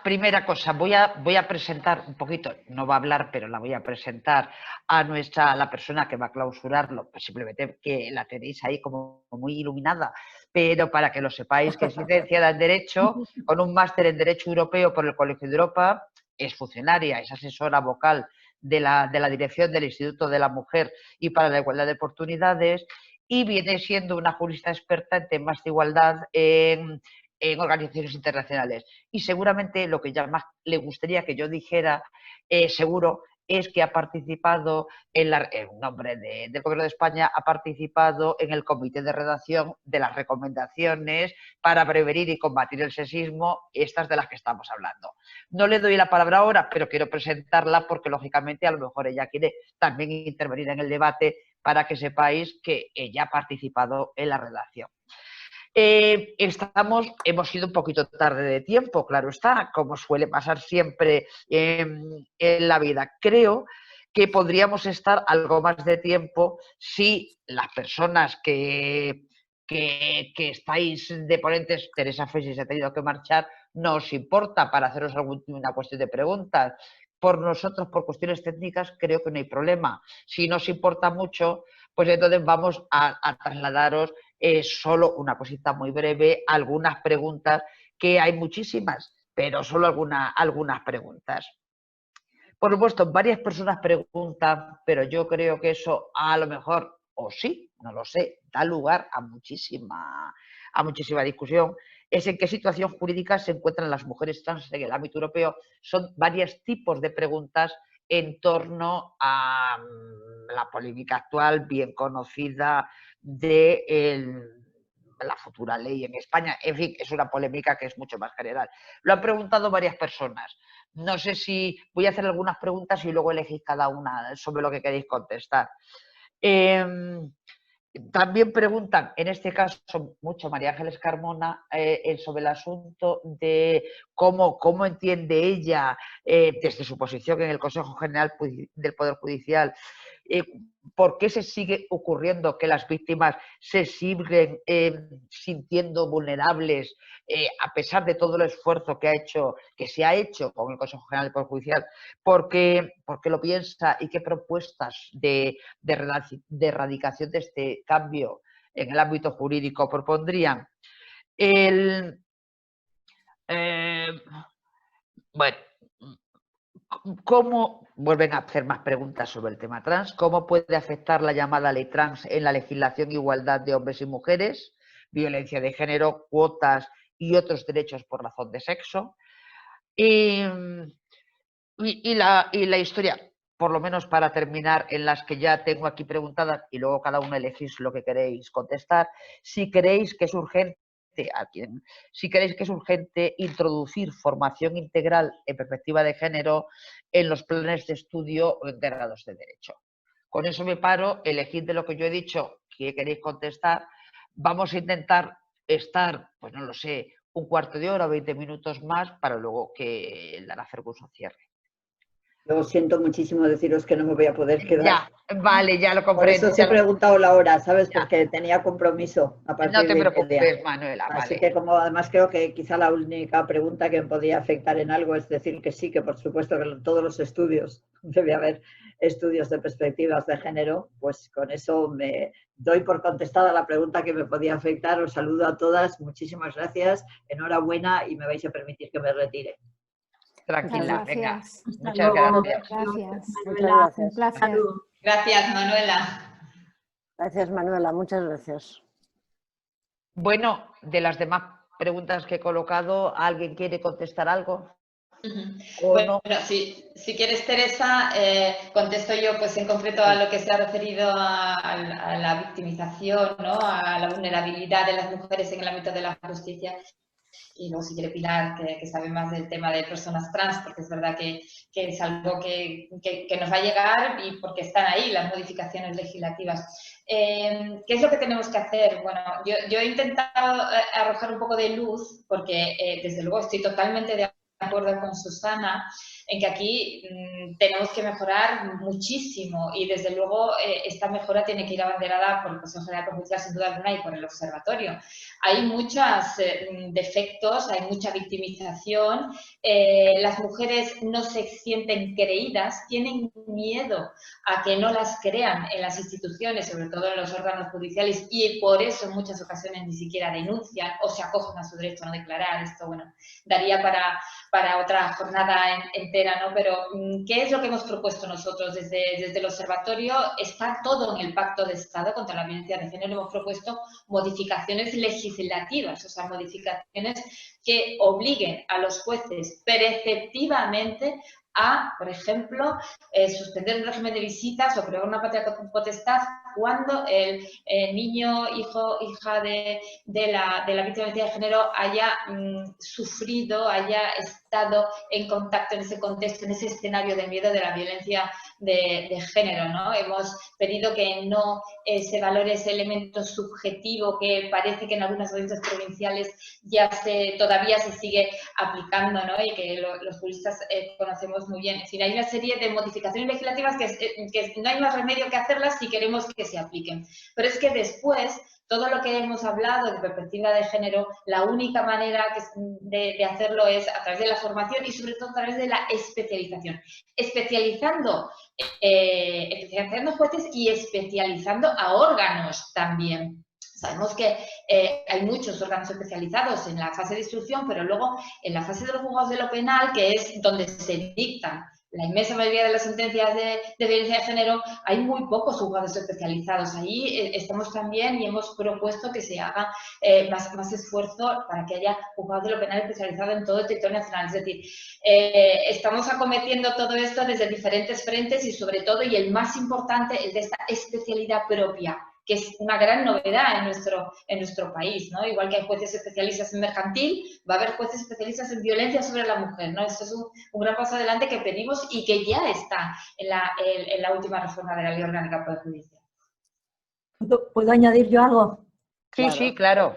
Primera cosa, voy a presentar un poquito, no va a hablar, pero la voy a presentar a la persona que va a clausurarlo, pues simplemente que la tenéis ahí como muy iluminada, pero para que lo sepáis, que es licenciada en Derecho, con un máster en Derecho Europeo por el Colegio de Europa, es funcionaria, es asesora vocal de la dirección del Instituto de la Mujer y para la Igualdad de Oportunidades, y viene siendo una jurista experta en temas de igualdad en organizaciones internacionales. Y seguramente lo que ya más le gustaría que yo dijera, seguro, es que ha participado, en nombre del Gobierno de España, ha participado en el comité de redacción de las recomendaciones para prevenir y combatir el sexismo, estas de las que estamos hablando. No le doy la palabra ahora, pero quiero presentarla porque, lógicamente, a lo mejor ella quiere también intervenir en el debate para que sepáis que ella ha participado en la redacción. Hemos ido un poquito tarde de tiempo, claro está, como suele pasar siempre en la vida. Creo que podríamos estar algo más de tiempo si las personas que estáis de ponentes, Teresa Fesi se ha tenido que marchar, no os importa para haceros alguna cuestión de preguntas. Por nosotros, por cuestiones técnicas, creo que no hay problema. Si no os importa mucho, pues entonces vamos a trasladaros solo una cosita muy breve, algunas preguntas, que hay muchísimas, pero solo algunas preguntas. Por supuesto, varias personas preguntan, pero yo creo que eso a lo mejor, o sí, no lo sé, da lugar a muchísima discusión. Es en qué situación jurídica se encuentran las mujeres trans en el ámbito europeo. Son varios tipos de preguntas en torno a la polémica actual, bien conocida, de la futura ley en España. En fin, es una polémica que es mucho más general. Lo han preguntado varias personas. No sé si voy a hacer algunas preguntas y luego elegís cada una sobre lo que queréis contestar. También preguntan, en este caso mucho María Ángeles Carmona, sobre el asunto de cómo entiende ella, desde su posición en el Consejo General del Poder Judicial, por qué se sigue ocurriendo que las víctimas se siguen sintiendo vulnerables a pesar de todo el esfuerzo que se ha hecho con el Consejo General del Poder Judicial. ¿Por qué lo piensa y qué propuestas de erradicación de este cambio en el ámbito jurídico propondrían? Bueno, ¿cómo, vuelven a hacer más preguntas sobre el tema trans, cómo puede afectar la llamada ley trans en la legislación de igualdad de hombres y mujeres, violencia de género, cuotas y otros derechos por razón de sexo? Y la historia, por lo menos para terminar, en las que ya tengo aquí preguntadas y luego cada uno elegís lo que queréis contestar, si creéis que es urgente introducir formación integral en perspectiva de género en los planes de estudio de grados de Derecho. Con eso me paro, elegid de lo que yo he dicho que queréis contestar. Vamos a intentar estar, pues no lo sé, un cuarto de hora o 20 minutos más para luego que la Ferguson cierre. Lo siento muchísimo deciros que no me voy a poder quedar. Ya, vale, ya lo Por comprendo. eso sí he preguntado la hora, ¿sabes? Ya. Porque tenía compromiso a partir No te de preocupes, media. Manuela, Así vale. que como además creo que quizá la única pregunta que me podía afectar en algo es decir que sí, que por supuesto que todos los estudios, debe haber estudios de perspectivas de género, pues con eso me doy por contestada la pregunta que me podía afectar. Os saludo a todas, muchísimas gracias, enhorabuena y me vais a permitir que me retire. Tranquila, venga. Gracias. Muchas gracias. Gracias. Muchas gracias. Un placer. Gracias, Manuela. Gracias, Manuela, muchas gracias. Bueno, de las demás preguntas que he colocado, ¿alguien quiere contestar algo? Bueno, si quieres, Teresa, contesto yo pues en concreto a lo que se ha referido a la victimización, ¿no? A la vulnerabilidad de las mujeres en el ámbito de la justicia. Y luego si quiere Pilar, que sabe más del tema de personas trans, porque es verdad que es algo que nos va a llegar y porque están ahí las modificaciones legislativas. ¿Qué es lo que tenemos que hacer? Bueno, yo he intentado arrojar un poco de luz, porque desde luego estoy totalmente de acuerdo con Susana en que aquí tenemos que mejorar muchísimo y desde luego esta mejora tiene que ir abanderada por el Consejo General de Justicia sin duda alguna y por el Observatorio. Hay muchos defectos, hay mucha victimización, las mujeres no se sienten creídas, tienen miedo a que no las crean en las instituciones, sobre todo en los órganos judiciales, y por eso en muchas ocasiones ni siquiera denuncian o se acogen a su derecho a no declarar. Esto, bueno, daría para otra jornada entera, ¿no? Pero ¿qué es lo que hemos propuesto nosotros desde el Observatorio? Está todo en el Pacto de Estado contra la Violencia de Género. Hemos propuesto modificaciones legislativas, o sea, modificaciones que obliguen a los jueces preceptivamente a, por ejemplo, suspender el régimen de visitas o crear una patria potestad cuando el niño, hijo, hija de la víctima de violencia de género haya sufrido, haya estado en contacto en ese contexto, en ese escenario de miedo de la violencia de género, ¿no? Hemos pedido que no se valore ese elemento subjetivo que parece que en algunas audiencias provinciales todavía se sigue aplicando, ¿no? Y que los juristas conocemos muy bien. Es decir, hay una serie de modificaciones legislativas que no hay más remedio que hacerlas si queremos que se apliquen. Pero es que después, todo lo que hemos hablado de perspectiva de género, la única manera de hacerlo es a través de la formación y sobre todo a través de la especialización. Especializando jueces y especializando a órganos también. Sabemos que hay muchos órganos especializados en la fase de instrucción, pero luego en la fase de los juzgados de lo penal, que es donde se dictan la inmensa mayoría de las sentencias de violencia de género, hay muy pocos juzgados especializados. Ahí estamos también y hemos propuesto que se haga más esfuerzo para que haya juzgados de lo penal especializado en todo el territorio nacional. Es decir, estamos acometiendo todo esto desde diferentes frentes y sobre todo, y el más importante, el de esta especialidad propia, que es una gran novedad en nuestro país, ¿no? Igual que hay jueces especialistas en mercantil, va a haber jueces especialistas en violencia sobre la mujer, ¿no? Esto es un gran paso adelante que pedimos y que ya está en la última reforma de la Ley Orgánica del Poder Judicial. ¿Puedo añadir yo algo? Sí, sí, claro.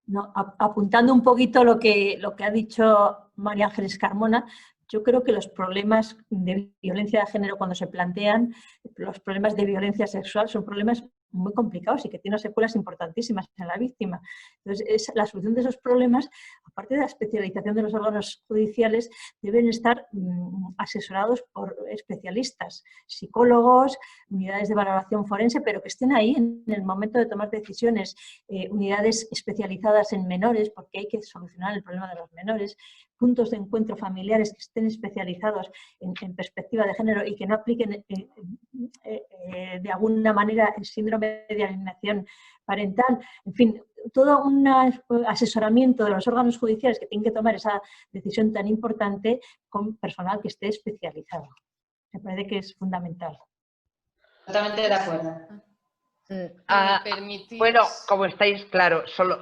No, apuntando un poquito lo que ha dicho María Ángeles Carmona, yo creo que los problemas de violencia de género cuando se plantean, los problemas de violencia sexual son problemas muy complicados y que tienen secuelas importantísimas en la víctima. Entonces, la solución de esos problemas, aparte de la especialización de los órganos judiciales, deben estar asesorados por especialistas, psicólogos, unidades de valoración forense, pero que estén ahí en el momento de tomar decisiones, unidades especializadas en menores, porque hay que solucionar el problema de los menores, puntos de encuentro familiares que estén especializados en perspectiva de género y que no apliquen de alguna manera el síndrome de alienación parental, en fin, todo un asesoramiento de los órganos judiciales que tienen que tomar esa decisión tan importante con personal que esté especializado. Me parece que es fundamental. Totalmente de acuerdo. Bueno, como estáis, claro, solo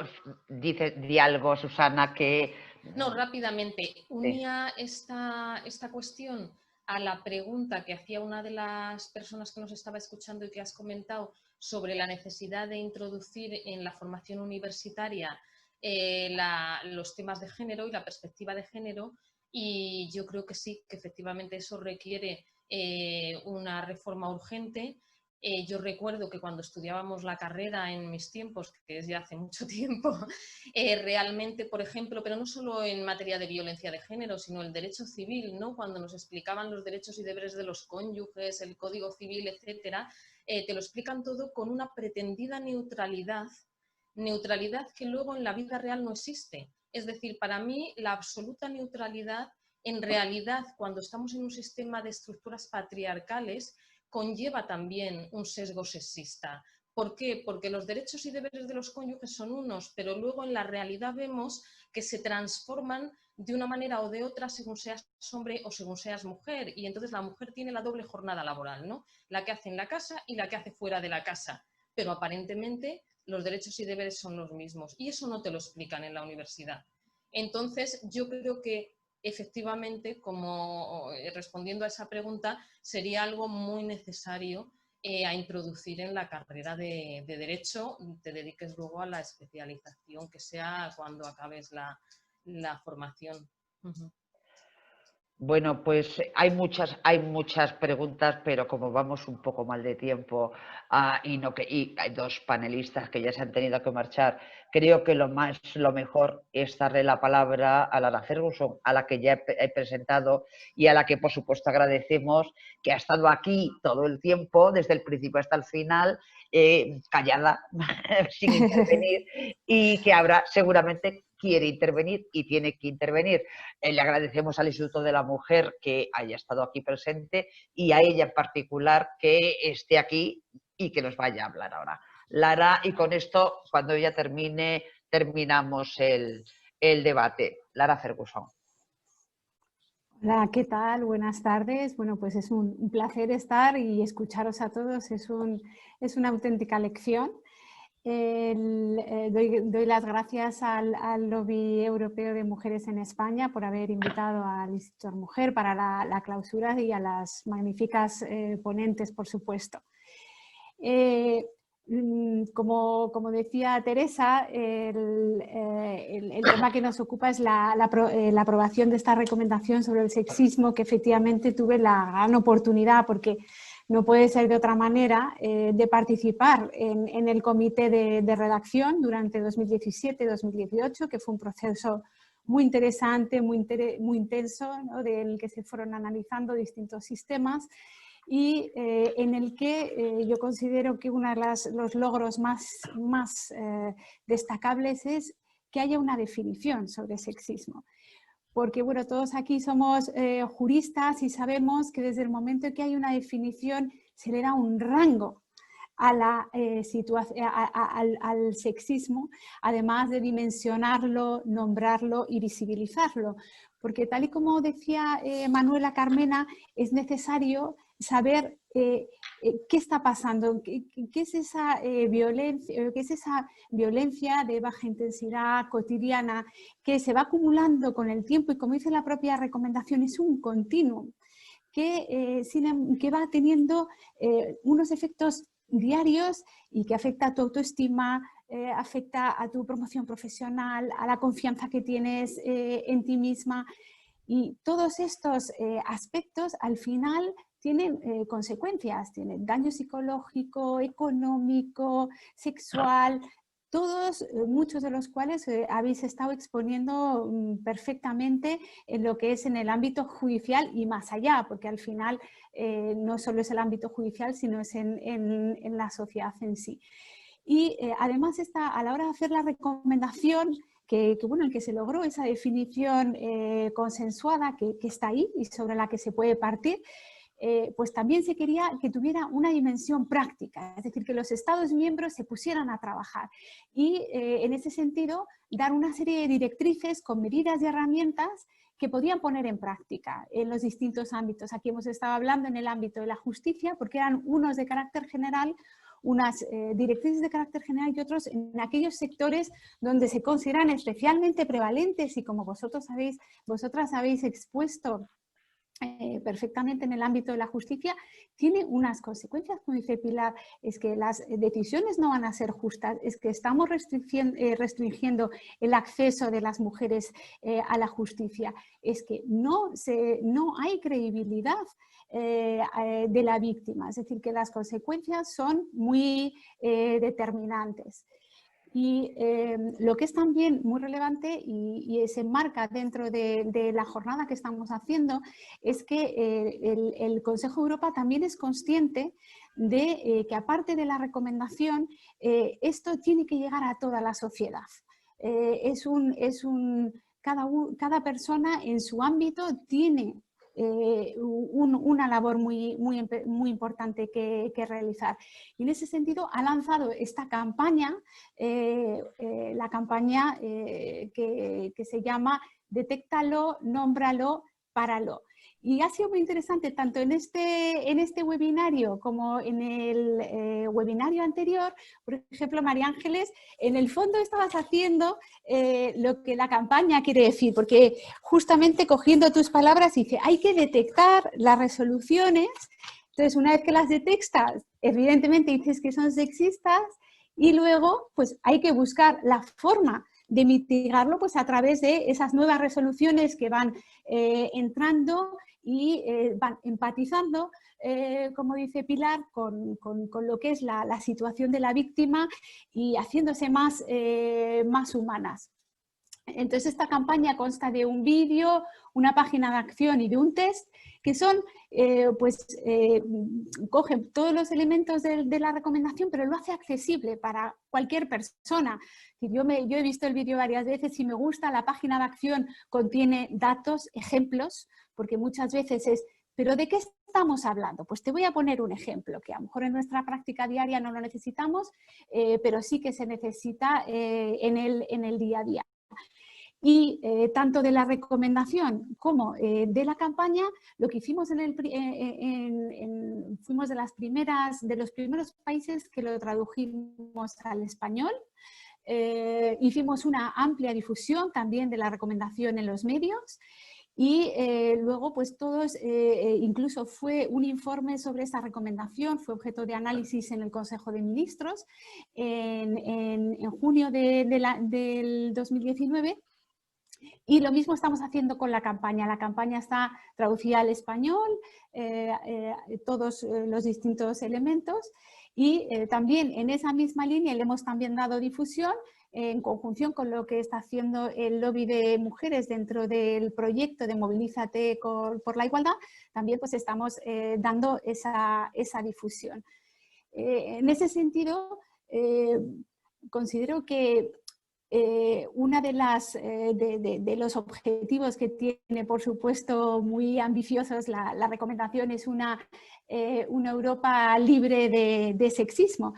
di algo, Susana, que... No, rápidamente. Unía esta cuestión a la pregunta que hacía una de las personas que nos estaba escuchando y que has comentado sobre la necesidad de introducir en la formación universitaria los temas de género y la perspectiva de género. Y yo creo que sí, que efectivamente eso requiere una reforma urgente. Yo recuerdo que cuando estudiábamos la carrera en mis tiempos, que es ya hace mucho tiempo, realmente, por ejemplo, pero no solo en materia de violencia de género, sino el derecho civil, ¿no? Cuando nos explicaban los derechos y deberes de los cónyuges, el Código Civil, etcétera, te lo explican todo con una pretendida neutralidad que luego en la vida real no existe. Es decir, para mí la absoluta neutralidad, en realidad, cuando estamos en un sistema de estructuras patriarcales, conlleva también un sesgo sexista. ¿Por qué? Porque los derechos y deberes de los cónyuges son unos, pero luego en la realidad vemos que se transforman de una manera o de otra según seas hombre o según seas mujer. Y entonces la mujer tiene la doble jornada laboral, ¿no? La que hace en la casa y la que hace fuera de la casa. Pero aparentemente los derechos y deberes son los mismos. Y eso no te lo explican en la universidad. Entonces yo creo que efectivamente, como respondiendo a esa pregunta, sería algo muy necesario a introducir en la carrera de Derecho, te dediques luego a la especialización que sea cuando acabes la formación. Bueno, pues hay muchas preguntas, pero como vamos un poco mal de tiempo y hay dos panelistas que ya se han tenido que marchar, creo que lo mejor es darle la palabra a Lara Ferguson, a la que ya he presentado y a la que por supuesto agradecemos, que ha estado aquí todo el tiempo, desde el principio hasta el final, callada, sin intervenir, y que ahora seguramente quiere intervenir y tiene que intervenir. Le agradecemos al Instituto de la Mujer que haya estado aquí presente y a ella en particular que esté aquí y que nos vaya a hablar ahora. Lara, y con esto, cuando ella termine, terminamos el debate. Lara Ferguson. Hola, ¿qué tal? Buenas tardes. Bueno, pues es un placer estar y escucharos a todos. Es una auténtica lección. Doy las gracias al Lobby Europeo de Mujeres en España por haber invitado al Instituto de la Mujer para la clausura y a las magníficas ponentes, por supuesto. Como decía Teresa, el tema que nos ocupa es la aprobación de esta recomendación sobre el sexismo, que efectivamente tuve la gran oportunidad, porque no puede ser de otra manera, de participar en el comité de redacción durante 2017-2018, que fue un proceso muy interesante, muy intenso, ¿no? Del que se fueron analizando distintos sistemas y en el que yo considero que uno de los logros más destacables es que haya una definición sobre sexismo. Porque bueno, todos aquí somos juristas y sabemos que desde el momento en que hay una definición se le da un rango a al sexismo, además de dimensionarlo, nombrarlo y visibilizarlo. Porque tal y como decía Manuela Carmena, es necesario saber qué está pasando, qué es esa violencia de baja intensidad cotidiana que se va acumulando con el tiempo y, como dice la propia recomendación, es un continuum que va teniendo unos efectos diarios y que afecta a tu autoestima, afecta a tu promoción profesional, a la confianza que tienes en ti misma, y todos estos aspectos al final tienen consecuencias, tienen daño psicológico, económico, sexual, todos, muchos de los cuales habéis estado exponiendo perfectamente en lo que es en el ámbito judicial y más allá, porque al final no solo es el ámbito judicial, sino es en la sociedad en sí. Y además a la hora de hacer la recomendación, bueno, en que se logró esa definición consensuada que está ahí y sobre la que se puede partir, pues también se quería que tuviera una dimensión práctica, es decir, que los Estados miembros se pusieran a trabajar y en ese sentido dar una serie de directrices con medidas y herramientas que podían poner en práctica en los distintos ámbitos. Aquí hemos estado hablando en el ámbito de la justicia porque eran unos de carácter general, unas directrices de carácter general y otros en aquellos sectores donde se consideran especialmente prevalentes y como vosotras habéis expuesto perfectamente en el ámbito de la justicia, tiene unas consecuencias, como dice Pilar, es que las decisiones no van a ser justas, es que estamos restringiendo el acceso de las mujeres a la justicia, es que no hay credibilidad de la víctima, es decir, que las consecuencias son muy determinantes. Y lo que es también muy relevante y se enmarca dentro de la jornada que estamos haciendo es que el Consejo de Europa también es consciente de que aparte de la recomendación, esto tiene que llegar a toda la sociedad. Cada persona en su ámbito tiene una labor muy importante que realizar. Y en ese sentido ha lanzado esta campaña, la campaña que se llama Detéctalo, nómbralo, páralo. Y ha sido muy interesante tanto en este webinario como en el webinario anterior. Por ejemplo, María Ángeles, en el fondo estabas haciendo lo que la campaña quiere decir, porque justamente cogiendo tus palabras dice, hay que detectar las resoluciones. Entonces, una vez que las detectas, evidentemente dices que son sexistas y luego pues hay que buscar la forma de mitigarlo pues a través de esas nuevas resoluciones que van entrando y van empatizando, como dice Pilar, con lo que es la situación de la víctima y haciéndose más humanas. Entonces esta campaña consta de un vídeo, una página de acción y de un test que son, cogen todos los elementos de la recomendación, pero lo hace accesible para cualquier persona. Yo he visto el vídeo varias veces y me gusta, la página de acción contiene datos, ejemplos, porque muchas veces es, ¿pero de qué estamos hablando? Pues te voy a poner un ejemplo, que a lo mejor en nuestra práctica diaria no lo necesitamos, pero sí que se necesita en el día a día. Y tanto de la recomendación como de la campaña, lo que hicimos fuimos de los primeros países que lo tradujimos al español. Hicimos una amplia difusión también de la recomendación en los medios y luego pues todos, incluso fue un informe sobre esa recomendación, fue objeto de análisis en el Consejo de Ministros en junio del 2019. Y lo mismo estamos haciendo con la campaña. La campaña está traducida al español, todos los distintos elementos y también en esa misma línea le hemos también dado difusión en conjunción con lo que está haciendo el lobby de mujeres dentro del proyecto de Movilízate por la Igualdad. También pues estamos dando esa difusión. En ese sentido, considero que una de los objetivos que tiene, por supuesto, muy ambiciosos la recomendación es una Europa libre de sexismo.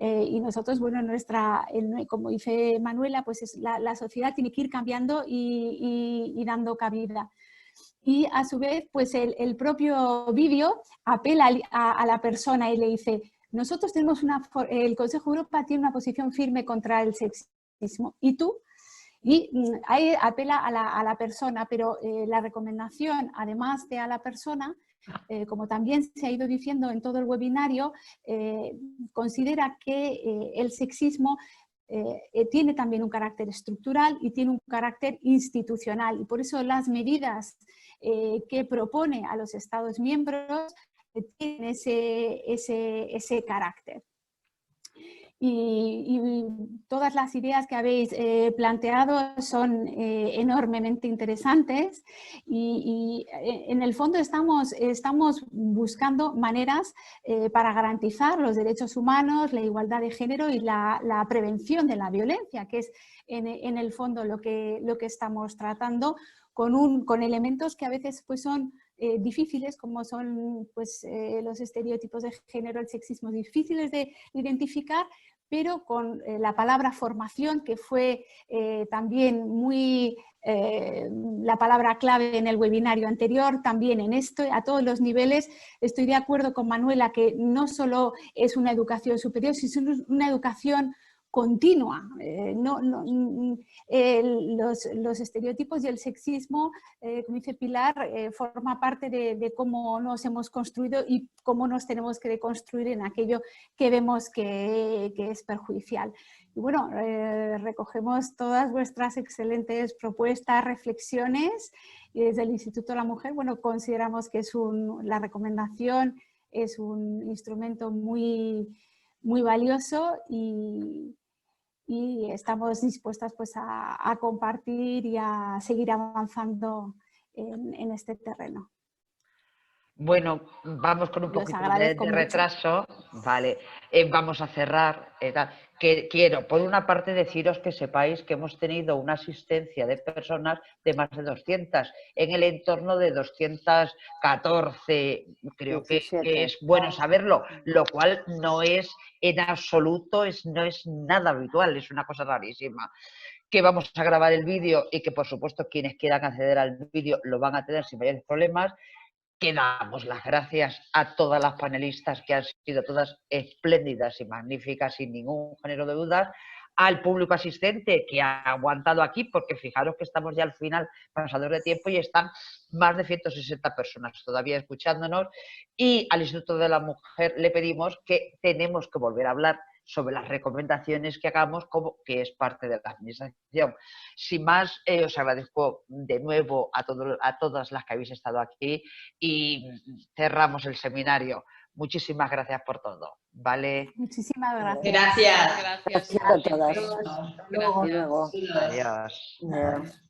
Y nosotros, bueno, como dice Manuela, pues la sociedad tiene que ir cambiando y dando cabida. Y a su vez, pues el propio vídeo apela a la persona y le dice, nosotros tenemos el Consejo de Europa tiene una posición firme contra el sexismo. ¿Y tú? Y ahí apela a la persona, pero la recomendación, además de a la persona, como también se ha ido diciendo en todo el webinario, considera que el sexismo tiene también un carácter estructural y tiene un carácter institucional. Y por eso las medidas que propone a los Estados miembros tienen ese carácter. Y todas las ideas que habéis planteado son enormemente interesantes y en el fondo estamos buscando maneras para garantizar los derechos humanos, la igualdad de género y la prevención de la violencia, que es en el fondo lo que estamos tratando con elementos que a veces pues son difíciles, como son pues, los estereotipos de género, el sexismo, difíciles de identificar, pero con la palabra formación, que fue también la palabra clave en el webinario anterior, también en esto, a todos los niveles. Estoy de acuerdo con Manuela que no solo es una educación superior, sino una educación continua. Los estereotipos y el sexismo, como dice Pilar, forma parte de cómo nos hemos construido y cómo nos tenemos que deconstruir en aquello que vemos que es perjudicial. Y bueno, recogemos todas vuestras excelentes propuestas, reflexiones, y desde el Instituto de la Mujer, bueno, consideramos que la recomendación es un instrumento muy, muy valioso y estamos dispuestas pues a compartir y a seguir avanzando en este terreno. Bueno, vamos con un poquito de retraso, vale, vamos a cerrar. Quiero, por una parte, deciros que sepáis que hemos tenido una asistencia de personas de más de 200, en el entorno de 214, creo que es bueno saberlo, lo cual no es en absoluto, no es nada habitual, es una cosa rarísima. Que vamos a grabar el vídeo y que, por supuesto, quienes quieran acceder al vídeo lo van a tener sin mayores problemas. Que damos las gracias a todas las panelistas que han sido todas espléndidas y magníficas sin ningún género de dudas, al público asistente que ha aguantado aquí, porque fijaros que estamos ya al final pasador de tiempo y están más de 160 personas todavía escuchándonos, y al Instituto de la Mujer le pedimos que tenemos que volver a hablar sobre las recomendaciones que hagamos, como que es parte de la administración. Sin más, os agradezco de nuevo a todas las que habéis estado aquí y cerramos el seminario. Muchísimas gracias por todo, ¿vale? Muchísimas gracias. Gracias. Gracias a todas. Gracias. Luego. Adiós. Adiós.